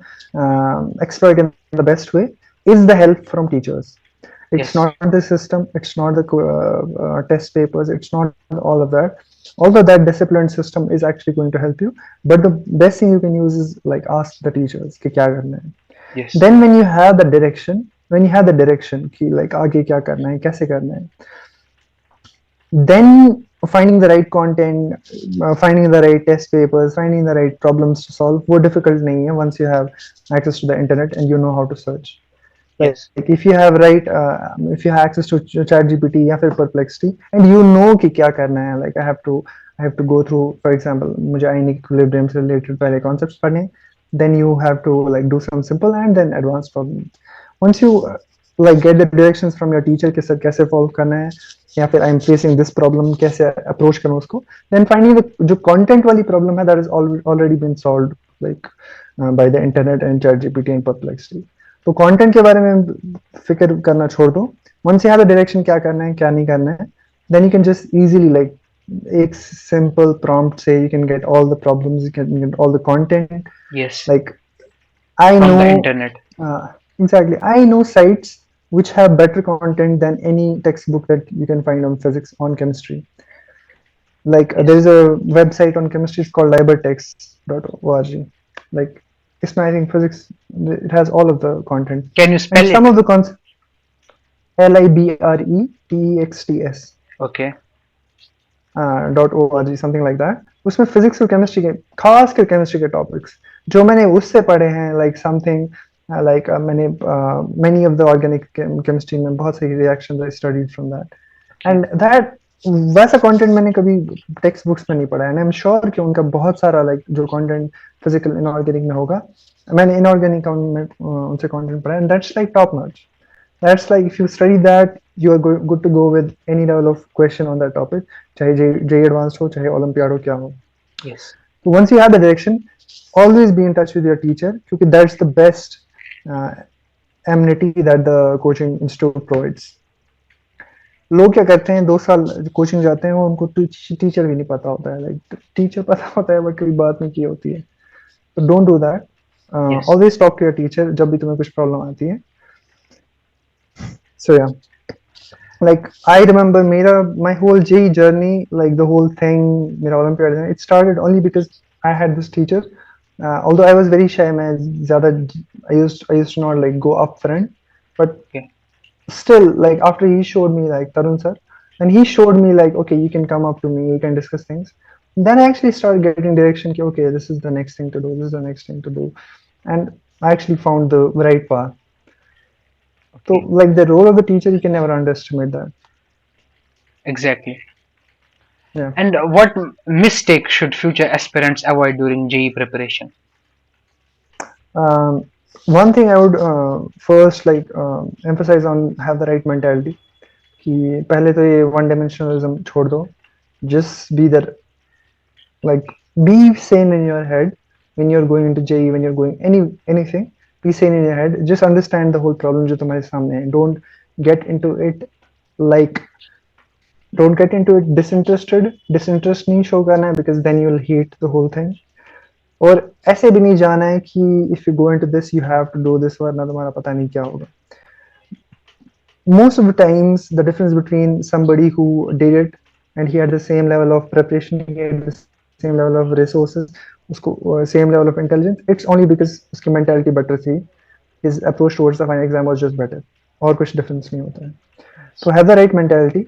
exploit in the best way, is the help from teachers. It's Yes. not the system, it's not the test papers, it's not all of that. Although that disciplined system is actually going to help you, but the best thing you can use is like ask the teachers कि क्या करना है. Yes. Then when you have the direction कि like आगे क्या करना है, कैसे करना है, then finding the right content, finding the right test papers, finding the right problems to solve, वो difficult नहीं है once you have access to the internet and you know how to search. Like Yes. if you have if you have access to ChatGPT या फिर Perplexity and you know कि क्या करना है, like I have to go through, for example, मुझे inequilibrium equilibrium से related पहले concepts पढ़ने, then you have to like do some simple and then advanced problems. Once you like get the directions from your teacher कि sir कैसे solve करना है या फिर I'm facing this problem कैसे approach करूँ उसको, then finding the जो content वाली problem है that is already been solved like by the internet and ChatGPT and Perplexity. तो कंटेंट के बारे में फिक्र करना छोड़ दो. once you have the direction क्या करना है क्या नहीं करना है, then you can just easily like एक simple prompt say you can get all the problems, you can get all the content. Yes. Like I From the know internet. exactly, I know sites which have better content than any textbook that you can find on physics, on chemistry. Like there Yes. is a website on chemistry, it's called libratext.org. Like इसमें I think physics, it has all of the content Can you and spell some it? of the concepts. LIBRETEXTS Okay. .org something like that. उसमें physics और chemistry के, खास कर chemistry के topics जो मैंने उससे पढ़े हैं, like something like मैंने many of the organic chemistry में बहुत सारी reactions I studied from that. Okay. And that वैसा कंटेंट मैंने कभी टेक्स्ट बुक्स में नहीं पढ़ा है. एंड आई एम श्योर कि उनका बहुत सारा like जो कंटेंट फिजिकल इनऑर्गेनिक में होगा, मैंने इनऑर्गेनिक में उनसे कंटेंट पढ़ा है, and that's like top notch. That's like if you study that, you are good to go with any level of question on that topic, चाहे JEE Advanced हो, चाहे Olympiad हो, क्या हो. Yes. So once you have the direction, always be in touch with your teacher क्योंकि that's the best amenity that the coaching institute provides. लोग क्या करते हैं, 2 साल कोचिंग जाते हैं, उनको टीचर भी नहीं पता होता है. लाइक टीचर पता होता है बट कभी बात नहीं की होती है. तो don't do that. Always talk to your teacher जब भी तुम्हें कुछ प्रॉब्लम आती है. So yeah, like I remember my whole JEE journey, like the whole thing, Olympiad, it started only because I had this teacher. Although I was very shy, I used to not like go up front, but Okay. still like after he showed me like Tarun sir, and he showed me like okay, you can come up to me, you can discuss things. Then I actually started getting direction. Okay, this is the next thing to do. This is the next thing to do, and I actually found the right path. So Okay. like the role of the teacher, you can never underestimate that. Exactly. Yeah. And what mistake should future aspirants avoid during JEE preparation? One thing I would first like emphasize on, have the right mentality कि पहले तो ये one dimensionalism छोड़ दो. Just be there, like be sane in your head when you're going into JEE, when you're going anything. Be sane in your head. Just understand the whole problem जो तुम्हारे सामने है. Don't get into it like disinterested. Disinterest नहीं show करना है because then you'll hate the whole thing. और ऐसे भी नहीं जाना है कि if you go into this you have to do this वरना तुम्हारा पता नहीं क्या होगा. Most of the times the difference between somebody who did it and he had the same level of preparation, he had the same level of resources, उसको same level of intelligence, it's only because उसकी mentality better थी. His approach towards the final exam was just better. और कुछ difference नहीं होता है. So have the right mentality,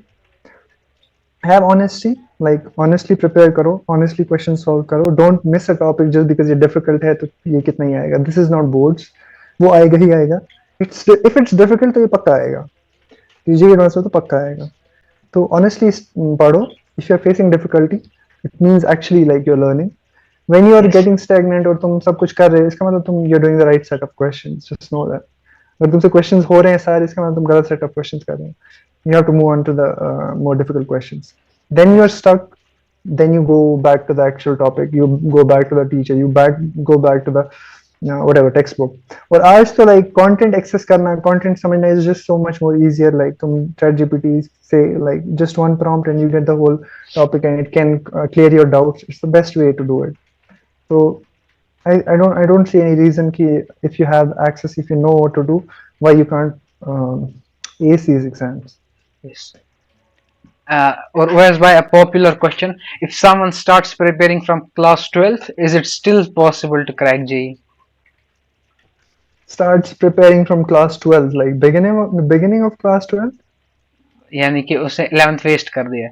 have honesty, like honestly prepare करो, honestly question solve करो. Don't miss a topic just because ये difficult है तो ये कितना ही आएगा. This is not boards, वो आएगा ही आएगा. If it's difficult तो ये पक्का आएगा. JEE Advanced तो पक्का आएगा. तो honestly पढ़ो. If you are facing difficulty, it means actually like you're learning. When you are Yes. getting stagnant और तुम सब कुछ कर रहे हो, इसका मतलब तुम you're doing the right set of questions. Just know that. अगर तुमसे questions हो रहे हैं सारे, इसका मतलब तुम गलत set of questions कर रहे हो. You have to move on to the more difficult questions. Then you are stuck. Then you go back to the actual topic. You go back to the teacher. Go back to the whatever textbook. और आज तो like content access करना, content समझना is just so much more easier. Like तुम ChatGPT say like just one prompt and you get the whole topic and it can clear your doubts. It's the best way to do it. So I don't see any reason कि if you have access, if you know what to do, why you can't ace these exams. Yes. Or whereas by a popular question, if someone starts preparing from class 12th, is it still possible to crack JEE? Starts preparing from class 12, like beginning of class 12. यानी कि उसे 11th waste कर दिया,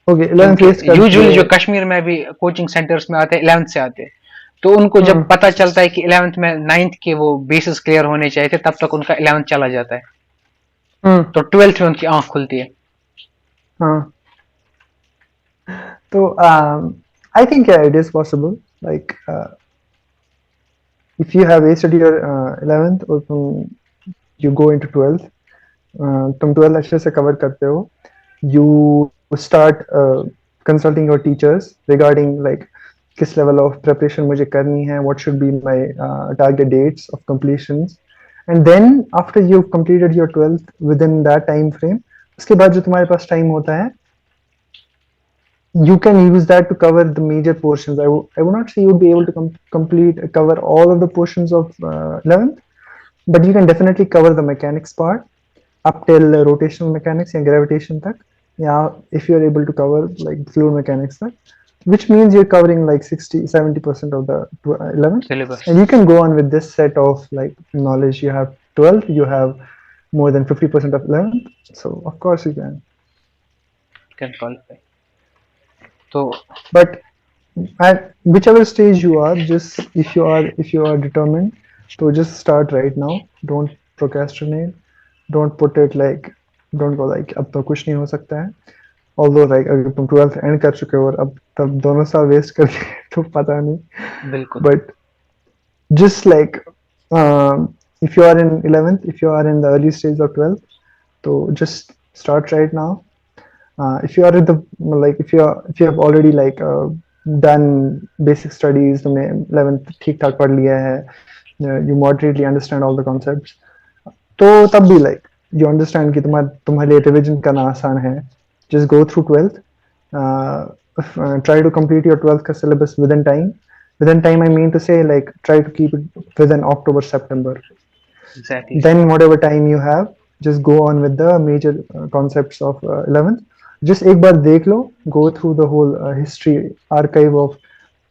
Okay, 11th क्योंकि waste कर usually दिए. जो कश्मीर में भी कोचिंग सेंटर्स में आते हैं 11th से आते हैं, तो उनको जब पता चलता है कि 11th में 9th के वो बेसिस क्लियर होने चाहिए थे, तब तक उनका 11th चला जाता है, तो 12th में उनकी आंख खुलती है. हाँ. तो I think yeah, it is possible. Like if you have wasted your 11th और you go into 12th, तुम 12th अच्छे से cover करते हो, you start consulting your teachers regarding like किस level of preparation मुझे करनी है, what should be my target dates of completions, and then after you've completed your 12th within that time frame, उसके बाद जो तुम्हारे पास time होता है, you can use that to cover the major portions. I would not say you'll be able to cover all of the portions of 11th, but you can definitely cover the mechanics part up till rotational mechanics and gravitation tak. Yeah, if you're able to cover like fluid mechanics tak, which means you're covering like 60-70% of the 11th Syllabus. and you can go on with this set of like knowledge. You have 12th, you have more than 50% of 11th, so of course you can qualify. So, but at whichever stage you are, just if you are determined to just start right now, don't procrastinate, don't put it like, don't go like अब तो कुछ नहीं हो सकता है, although like अगर तुम 12th end कर चुके हो और अब तब दोनों साल वेस्ट कर दिए तो पता नहीं, बिल्कुल. but just like if you are in 11th, if you are in the early stage of 12th, so just start right now. If you are at the like if you have already like done basic studies, तुमने 11th ठीक ठाक पढ़ लिया है, you moderately understand all the concepts, तो तब भी like you understand कि तुम्हारे लिए revision करना आसान है, just go through 12th, try to complete your 12th का syllabus within time. I mean to say like try to keep it within October, September. Exactly. Then whatever time you have, just go on with the major concepts of 11th. Just एक बार देख लो, go through the whole history archive of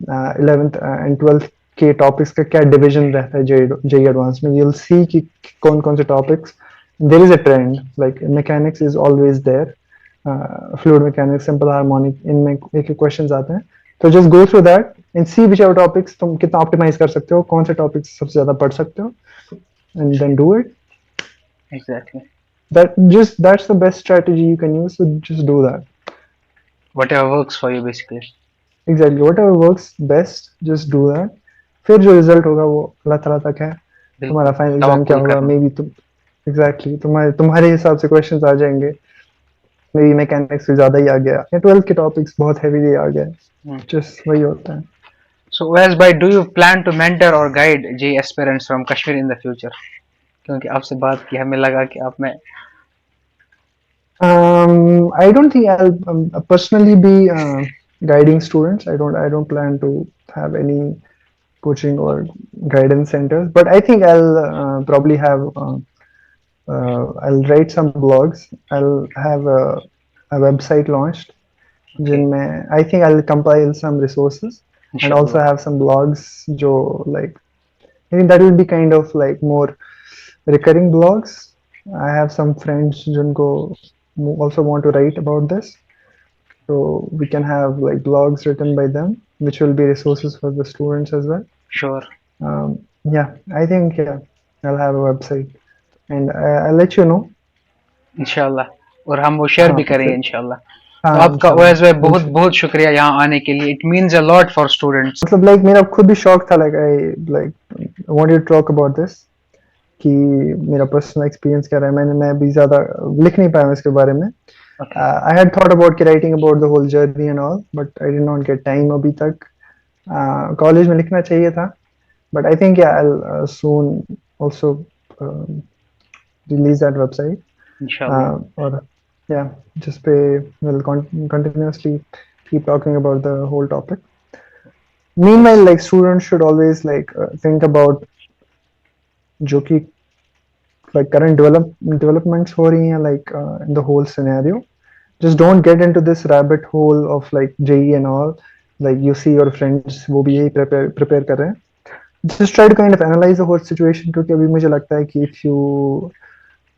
11th and 12th के topics का क्या division रहता है JEE Advanced में. You'll see कि कौन कौन से topics. There is a trend, like mechanics is always there, fluid mechanics, simple harmonic, इनमें एक questions आते हैं, तो just go through that and see whichever topics तुम कितना optimize कर सकते हो, कौन से topics सबसे ज़्यादा पढ़ सकते हो, and then do it. Exactly. That's the best strategy you can use, so just do that. Whatever works for you, basically. Exactly, whatever works best, just do that. फिर जो result होगा वो अल्लाह ताला तक है, तुम्हारा final exam क्या होगा, maybe तुम exactly तुम्हारे हिसाब से questions आ जाएंगे, maybe mechanics से ज़्यादा ही आ गया या 12th के topics बहुत heavily आ गए, just वही होता है. So, Owais bhai, do you plan to mentor or guide JEE aspirants from Kashmir in the future? क्योंकि आपसे बात की हमें लगा कि आप में I don't think I'll personally be guiding students. I don't plan to have any coaching or guidance centers, but I think I'll probably have I'll write some blogs. I'll have a website launched. Okay. I think I'll compile some resources and also have some blogs. Like I think that will be kind of like more recurring blogs. I have some friends who also want to write about this, so we can have like blogs written by them, which will be resources for the students as well. Sure. Yeah, I think I'll have a website and I'll let you know. इंशाल्लाह, और हम वो share भी करेंगे इंशाल्लाह. तो आपका Owais भाई बहुत बहुत शुक्रिया यहाँ आने के लिए. It means a lot for students. मतलब लाइक मेरा खुद भी शौक था, like I wanted to talk about this, कि मेरा पर्सनल एक्सपीरियंस क्या रहा है. मैं भी ज़्यादा लिख नहीं पाया इसके बारे में. I had thought about writing about the whole journey and all, but I did not get time अभी तक. कॉलेज में लिखना चाहिए था, but I think yeah, I'll soon also release that website. Inshallah. Or yeah, just will continuously keep talking about the whole topic. Meanwhile, like students should always like think about जो कि like current developments हो रही हैं like in the whole scenario. Just don't get into this rabbit hole of like JEE and all. Like you see your friends वो भी यही prepare कर रहे हैं. Just try to kind of analyze the whole situation क्योंकि अभी मुझे लगता है कि if you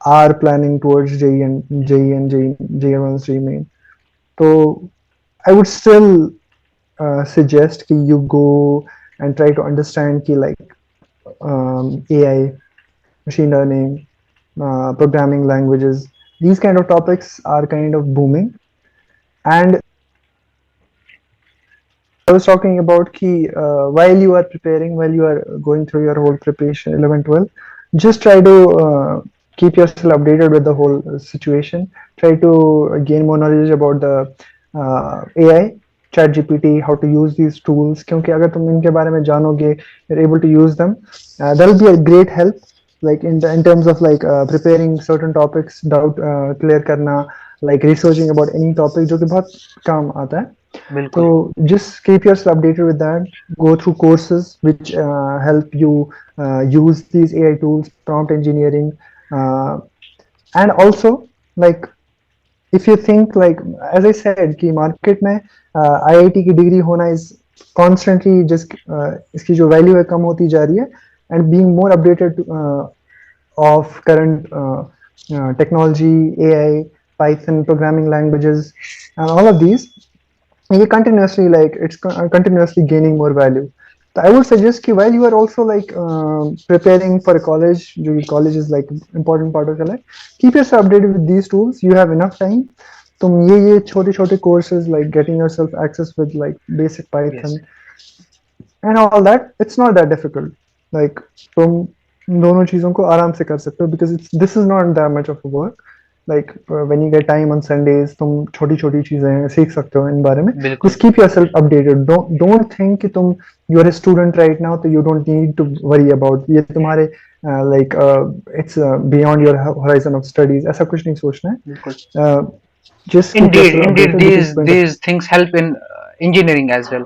are planning towards JEE Advanced JEE Main, so I would still suggest कि you go and try to understand कि like AI, machine learning, programming languages, these kind of topics are kind of booming. And I was talking about ki, while you are preparing, while you are going through your whole preparation 11 12, just try to keep yourself updated with the whole situation. Try to gain more knowledge about the AI, chat GPT, how to use these tools. क्योंकि अगर तुम इनके बारे में जानोगे, you're able to use them, that will be a great help, like in terms of like preparing certain topics, doubt clear करना, like researching about any topic जो कि बहुत काम आता है. बिल्कुल. So just keep yourself updated with that. Go through courses which help you use these AI tools, prompt engineering, and also like if you think like as I said कि market में IIT की degree होना is constantly just इसकी जो value है कम होती जा रही है, and being more updated of current technology, AI, Python, programming languages, and all of these, you continuously like it's continuously gaining more value. So I would suggest कि while you are also like preparing for a college, college is like important part of your life, keep yourself updated with these tools. You have enough time. तुम ये छोटे छोटे courses like getting yourself access with like basic Python, Yes. and all that, it's not that difficult. Like तुम दोनों चीजों को आराम से कर सकते हो because this is not that much of a work. Like when you get time on Sundays, तुम छोटी छोटी चीजें सीख सकते हो इन बारे में. बिल्कुल. Just keep yourself updated. Don't think कि तुम you are a student right now, so you don't need to worry about ये तुम्हारे like it's beyond your horizon of studies. ऐसा कुछ नहीं सोचना है. बिल्कुल. Just keep Indeed, yourself indeed, updated because it's going to these things help in engineering as well.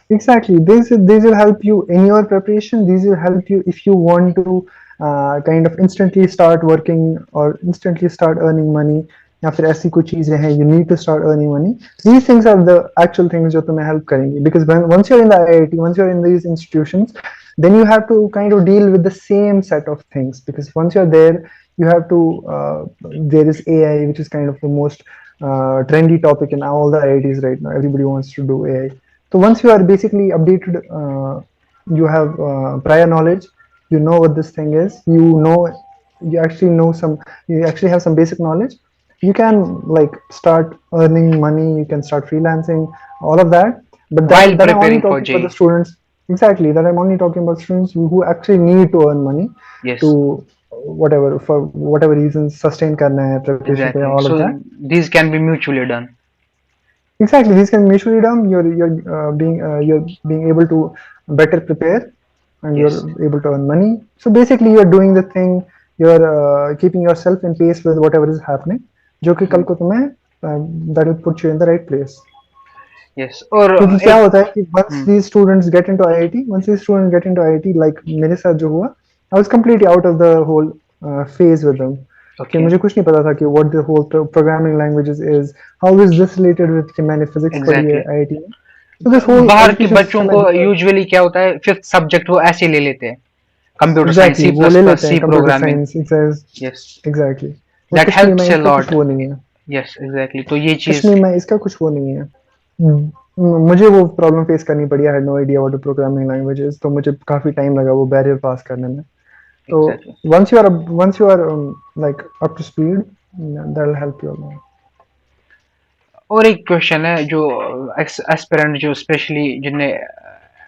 exactly these will help you in your preparation. These will help you if you want to kind of instantly start working or instantly start earning money, या फिर ऐसी कुछ चीजें हैं you need to start earning money. These things are the actual things जो तुम्हें help करेंगी because once you're in the IIT, once you're in these institutions, then you have to kind of deal with the same set of things because once you're there you have to there is AI which is kind of the most trendy topic in all the IITs right now. Everybody wants to do AI. So once you are basically updated, you have prior knowledge, you know what this thing is, you actually know you actually have some basic knowledge, you can like start earning money, you can start freelancing, all of that. But While that I'm only preparing for talking for the JEE. students. Exactly, that I'm only talking about students who actually need to earn money Yes. to for whatever reasons sustain करना है preparation पे, Exactly. all of So that. these can be mutually done. Exactly, these can mutually done. You're being able to better prepare, and Yes. you're able to earn money. So basically, you're doing the thing. You're keeping yourself in pace with whatever is happening. जो कि कल को तुम्हें that will put you in the right place. Yes. और क्योंकि क्या एक होता है कि once these students get into IIT, like मेरे साथ जो हुआ, I was completely out of the whole phase with them. कि okay. मुझे कुछ नहीं पता था कि what the whole programming languages is, how is this related with कि मैंने physics पढ़ी है Exactly. IIT में. So this whole बाहर के education बच्चों system को है जो यूजुअली क्या होता है फिफ्थ सब्जेक्ट वो ऐसे ले लेते हैं कंप्यूटर साइंस exactly सी वो प्लस ले प्लस लेते सी हैं computer programming. science, yes. exactly. और दैट कश्मीर में हेल्प्स अ इसका कुछ लॉट. वो नहीं है. Yes exactly. तो ये चीज. कश्मीर में इसका कुछ वो नहीं है. मुझे वो प्रॉब्लम फेस करनी पड़ी. I had no idea what programming languages, तो मुझे काफी टाइम लगा वो बैरियर पास करने में. तो exactly. once you are like up to speed, that will help you a lot. और एक क्वेश्चन है जो एस्पिरेंट जो स्पेशली जिनने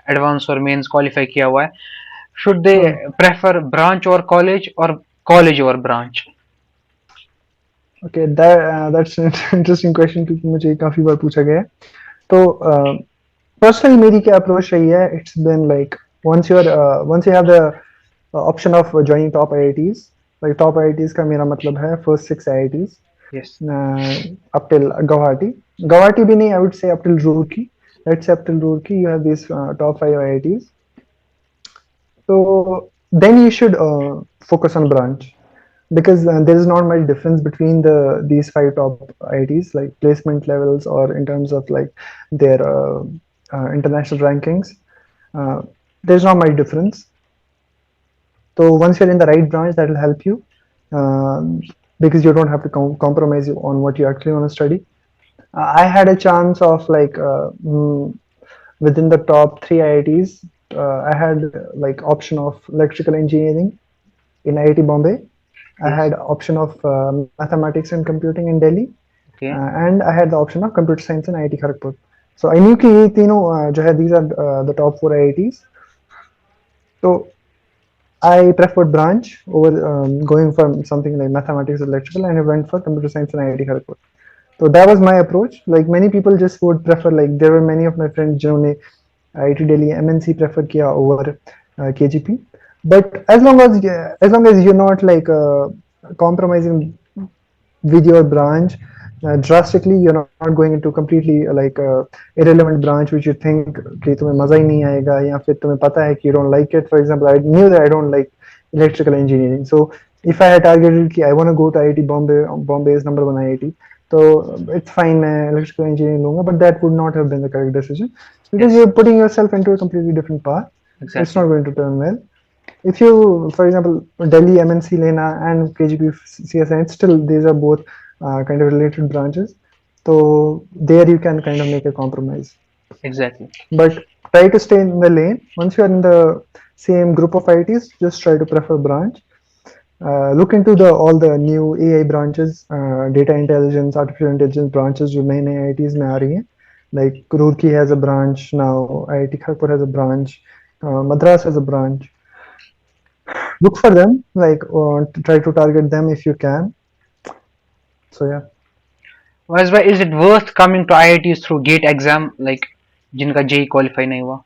एडवांस और मेंस क्वालिफाई किया हुआ है, शुड दे प्रेफर ब्रांच और कॉलेज और branch? Okay, that's an interesting question क्योंकि मुझे काफी बार पूछा गया है. तो पर्सनली मेरी क्या अप्रोच रही है, it's been like once you have the option of joining top IITs, like top IITs का मेरा मतलब है first 6 IITs yes. up till Guwahati भी नहीं, I would say up till Roorkee. Let's say up till Roorkee you have these top 5 IITs. So then you should focus on branch. because there is not much difference between these five top IITs, like placement levels or in terms of like their international rankings. Uh, there's not much difference. So once you're in the right branch, that will help you, because you don't have to compromise on what you actually want to study. I had a chance of like within the top three IITs. I had like option of electrical engineering in IIT Bombay. I Yes. had option of mathematics and computing in Delhi, Okay. and I had the option of computer science in IIT Kharagpur. So I knew कि ये तीनों जो है these are the top four IITs. So I preferred branch over going for something like mathematics or electrical, and I went for computer science in IIT Kharagpur. So that was my approach. Like many people just would prefer, like there were many of my friends जिन्होंने IIT Delhi MNC prefer किया over KGP. But as long as you're not like compromising with your branch drastically, you're not going into completely like irrelevant branch which you think कि तुम्हें मजा ही नहीं आएगा या फिर तुम्हें पता है कि you don't like it. For example, I knew that I don't like electrical engineering. So if I had targeted कि I want to go to IIT Bombay, Bombay is number one IIT, so it's fine मैं electrical engineering लूँगा, but that would not have been the correct decision because Yes. you're putting yourself into a completely different path. It's Exactly. not going to turn well. If you, for example, Delhi MNC Lena and KGP CSN, still these are both kind of related branches. So there you can kind of make a compromise. Exactly. But try to stay in the lane. Once you are in the same group of IITs, just try to prefer branch. Look into all the new AI branches, data intelligence, artificial intelligence branches जो नए नए IITs में आ रही हैं. Like Roorkee has a branch now, IIT Kharagpur has a branch, Madras has a branch. Look for them, like try to target them if you can. So yeah. Whereas, why is it worth coming to IITs through GATE exam, like जिनका JEE qualify नहीं हुआ?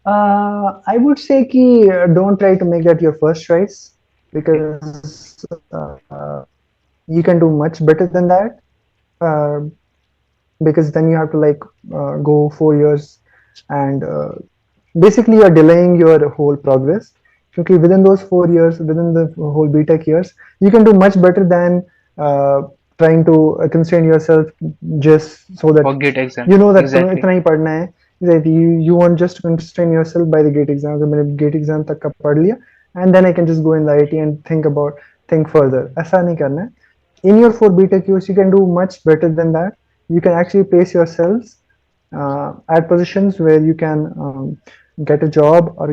I would say कि don't try to make that your first choice because you can do much better than that. Because then you have to like go 4 years and basically you're delaying your whole progress. Okay, within those 4 years, within the whole BTech years, you can do much better than trying to constrain yourself just so that For GATE exam. you know that तुम्हें Exactly. इतना ही पढ़ना है. That you want just to constrain yourself by the GATE exam. अगर मैंने GATE exam तक का पढ़ लिया, and then I can just go in the IIT and think further. ऐसा नहीं करना है. In your 4 BTech years, you can do much better than that. You can actually place yourselves at positions where you can get a job or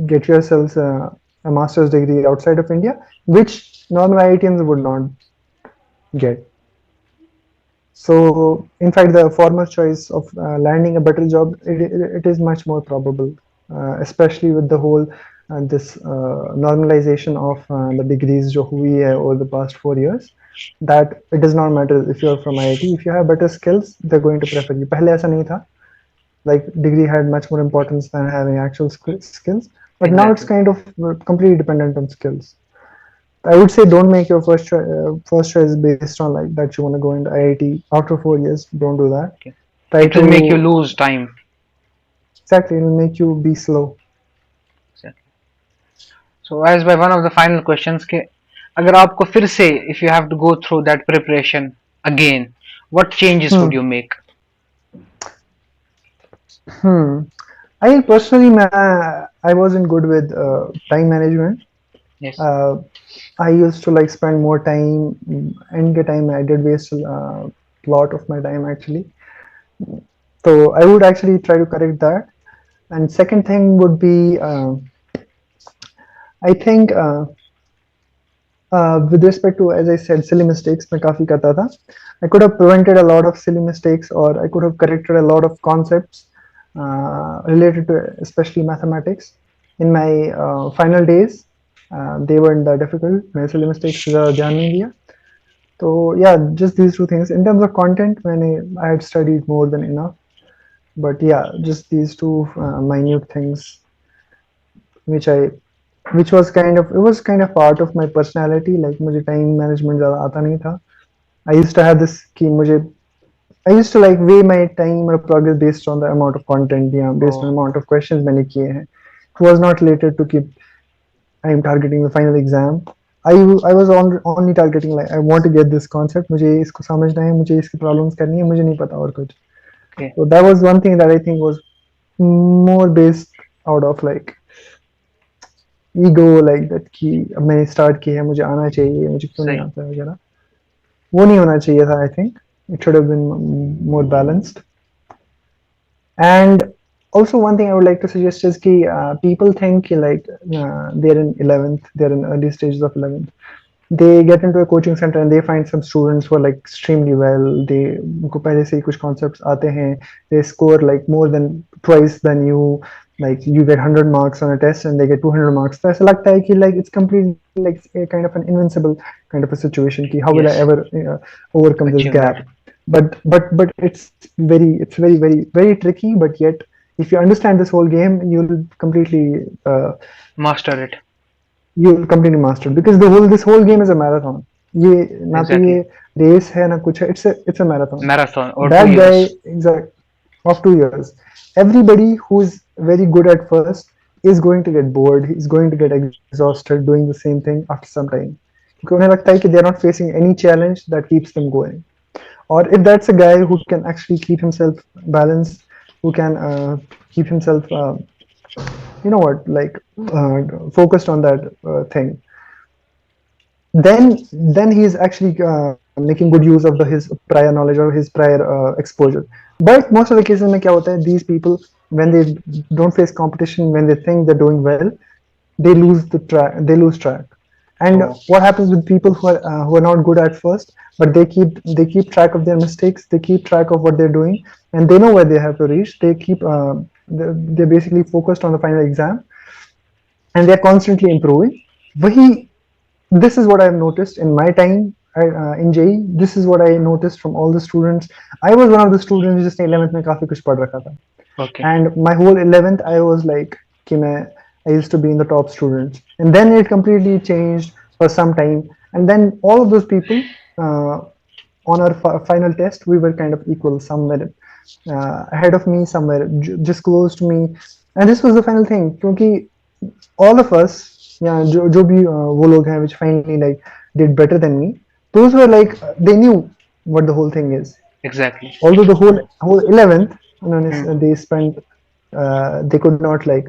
get yourselves a master's degree outside of India, which normal IITians would not get. So, in fact, the former choice of landing a better job, it is much more probable, especially with the whole this normalization of the degrees जो हुई है over the past 4 years. That it does not matter if you're from IIT. If you have better skills, they're going to prefer you. पहले ऐसा नहीं था. Like degree had much more importance than having actual skills. But now it's Exactly. kind of completely dependent on skills. I would say don't make your first choice based on like that you want to go into IIT after 4 years. Don't do that. Okay. Try It to will make you lose time. exactly. It will make you be slow. Exactly. So, as by one of the final questions, के अगर आपको फिर से if you have to go through that preparation again, what changes would you make? I think personally, I wasn't good with time management. Yes. I used to like spend more time and the time I did waste a lot of my time actually. So I would actually try to correct that. And second thing would be, I think with respect to, as I said, silly mistakes, मैं काफी करता था. I could have prevented a lot of silly mistakes, or I could have corrected a lot of concepts related to especially mathematics in my final days. They weren't that difficult. मैं silly mistakes पे ज़्यादा ध्यान नहीं दिया. So yeah, just these two things. In terms of content, I had studied more than enough. But yeah, just these two minute things, which was kind of part of my personality. Like मुझे time management ज़्यादा आता नहीं था. I used to have this कि I used to like weigh my time or progress based on the amount of content, yeah, based on the amount of questions मैंने किए हैं. It was not related to keep I am targeting the final exam. I was only targeting like I want to get this concept. मुझे इसको समझना है, मुझे इसकी problems करनी है, मुझे नहीं पता और कुछ. Okay. So that was one thing that I think was more based out of like ego, like that कि अब मैंने start किया है, मुझे आना चाहिए, मुझे क्यों नहीं सही. आता वगैरह. वो नहीं होना चाहिए था. I think it should have been more balanced. And also one thing I would like to suggest is कि people think like they're in 11th, they're in early stages of 11th. They get into a coaching center and they find some students who are like extremely well. They उनको पहले से ही कुछ concepts आते हैं. They score like more than twice than you. Like you get 100 marks on a test and they get 200 marks. तो ऐसा लगता है कि like it's completely like a kind of an invincible kind of a situation. कि how will I Yes. ever overcome this Achieve gap? that. But it's very tricky. But yet, if you understand this whole game, you'll completely Master it. you'll completely master it, because this whole game is a marathon. ये ना तो Exactly. ये race है ना कुछ है. It's a marathon. Marathon or That 2 guy, years. exact of 2 years. Everybody who's very good at first is going to get bored. He's going to get exhausted doing the same thing after some time. क्योंकि उन्हें लगता है कि they are not facing any challenge that keeps them going. Or if that's a guy who can actually keep himself balanced, who can keep himself you know what, like focused on that thing, then he is actually making good use of his prior knowledge or his prior exposure. But most of the cases में क्या होता है, these people, when they don't face competition, when they think they're doing well, they lose track. And Oh. what happens with people who are not good at first, but they keep track of their mistakes, they keep track of what they're doing, and they know where they have to reach. They keep they're basically focused on the final exam, and they're constantly improving. This is what I've noticed in my time in JEE. This is what I noticed from all the students. I was one of the students जिसने 11th में काफी कुछ पढ़ रखा था. Okay. And my whole 11th I was like कि I used to be in the top students, and then it completely changed for some time. And then all of those people on our final test, we were kind of equal, somewhere ahead of me, somewhere just close to me. And this was the final thing, क्योंकि all of us, yeah, जो भी वो लोग हैं which finally like did better than me, those were like they knew what the whole thing is. Exactly. Although the whole 11th, they spent they could not like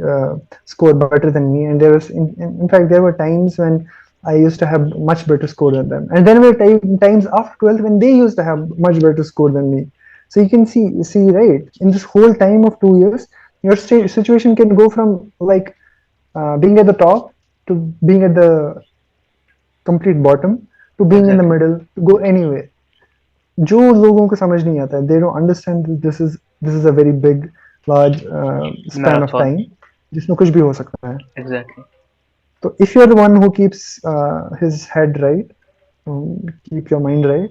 score better than me, and there was in fact there were times when I used to have much better score than them, and then there were times after 12th when they used to have much better score than me. So you can see right, in this whole time of 2 years, your situation can go from like being at the top to being at the complete bottom to being in the Exactly. middle, to go anywhere. जो लोगों को समझ नहीं आता है, they don't understand that this is a very big large span of Marathon. time जिसमें कुछ भी हो सकता है. Exactly. So if you're the one who keeps his head right, keep your mind right,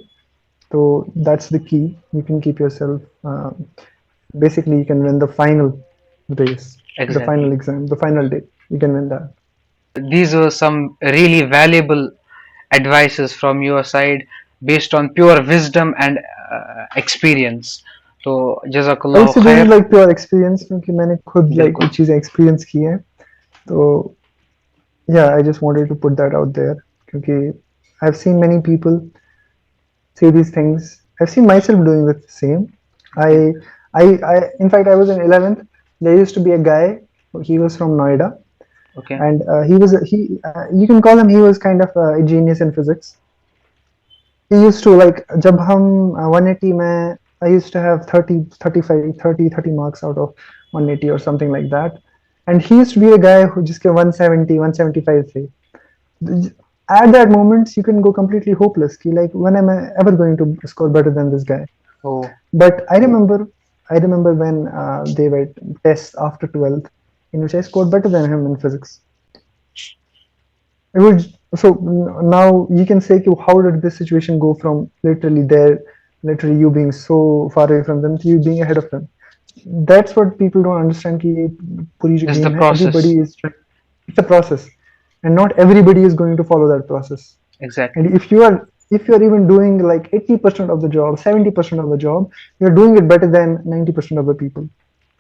so that's the key. You can keep yourself basically you can win the final race, the Exactly. final exam, the final day. You can win that. These were some really valuable advices from your side based on pure wisdom and experience. तो I would जज़ाकल्लाह say this is खैर. like pure experience क्योंकि मैंने खुद like बिल्कुल. कुछ चीजें experience की हैं. तो yeah, I just wanted to put that out there क्योंकि I've seen many people say these things. I've seen myself doing the same. In fact, I was in 11th. There used to be a guy. He was from Noida, Okay. and you can call him. He was kind of a genius in physics. He used to like जब हम 180 में I used to have 30 marks out of 180 or something like that, and he used to be a guy who जिसके 170 175 थे. At that moment you can go completely hopeless कि like when am I ever going to score better than this guy. Oh. But I remember when they were tests after 12th in which I scored better than him in physics. It was so now you can say how did this situation go from literally you being so far away from them to you being ahead of them. That's what people don't understand कि पूरी जो It's game the है, process. everybody is it's a process, and not everybody is going to follow that process. Exactly. And if you are even doing like 80% of the job, 70% of the job, you're doing it better than 90% of the people.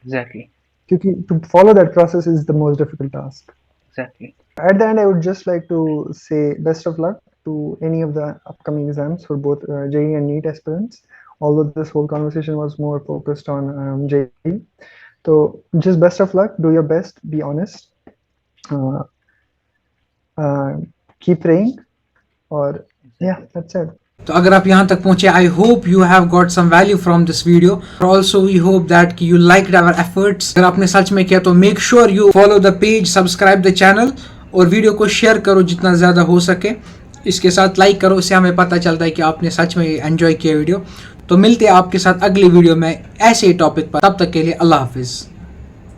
Exactly. Because to follow that process is the most difficult task. Exactly. At the end, I would just like to say best of luck to any of the upcoming exams for both JEE and NEET aspirants. Although this whole conversation was more focused on JEE, so just best of luck. Do your best. Be honest. Uh, keep praying. Or yeah, that's it. तो अगर आप यहाँ तक पहुंचे, I hope you have got some value from this video. Also we hope that कि you liked our efforts. अगर आपने सच में किया तो make sure you follow the page, subscribe the channel और वीडियो को शेयर करो जितना ज़्यादा हो सके। इसके साथ लाइक करो, इससे हमें पता चलता है कि आपने सच में एंजॉय किया वीडियो। तो मिलते हैं आपके साथ अगली वीडियो में ऐसे ही टॉपिक पर। तब तक के लिए अल्लाह हाफिज़।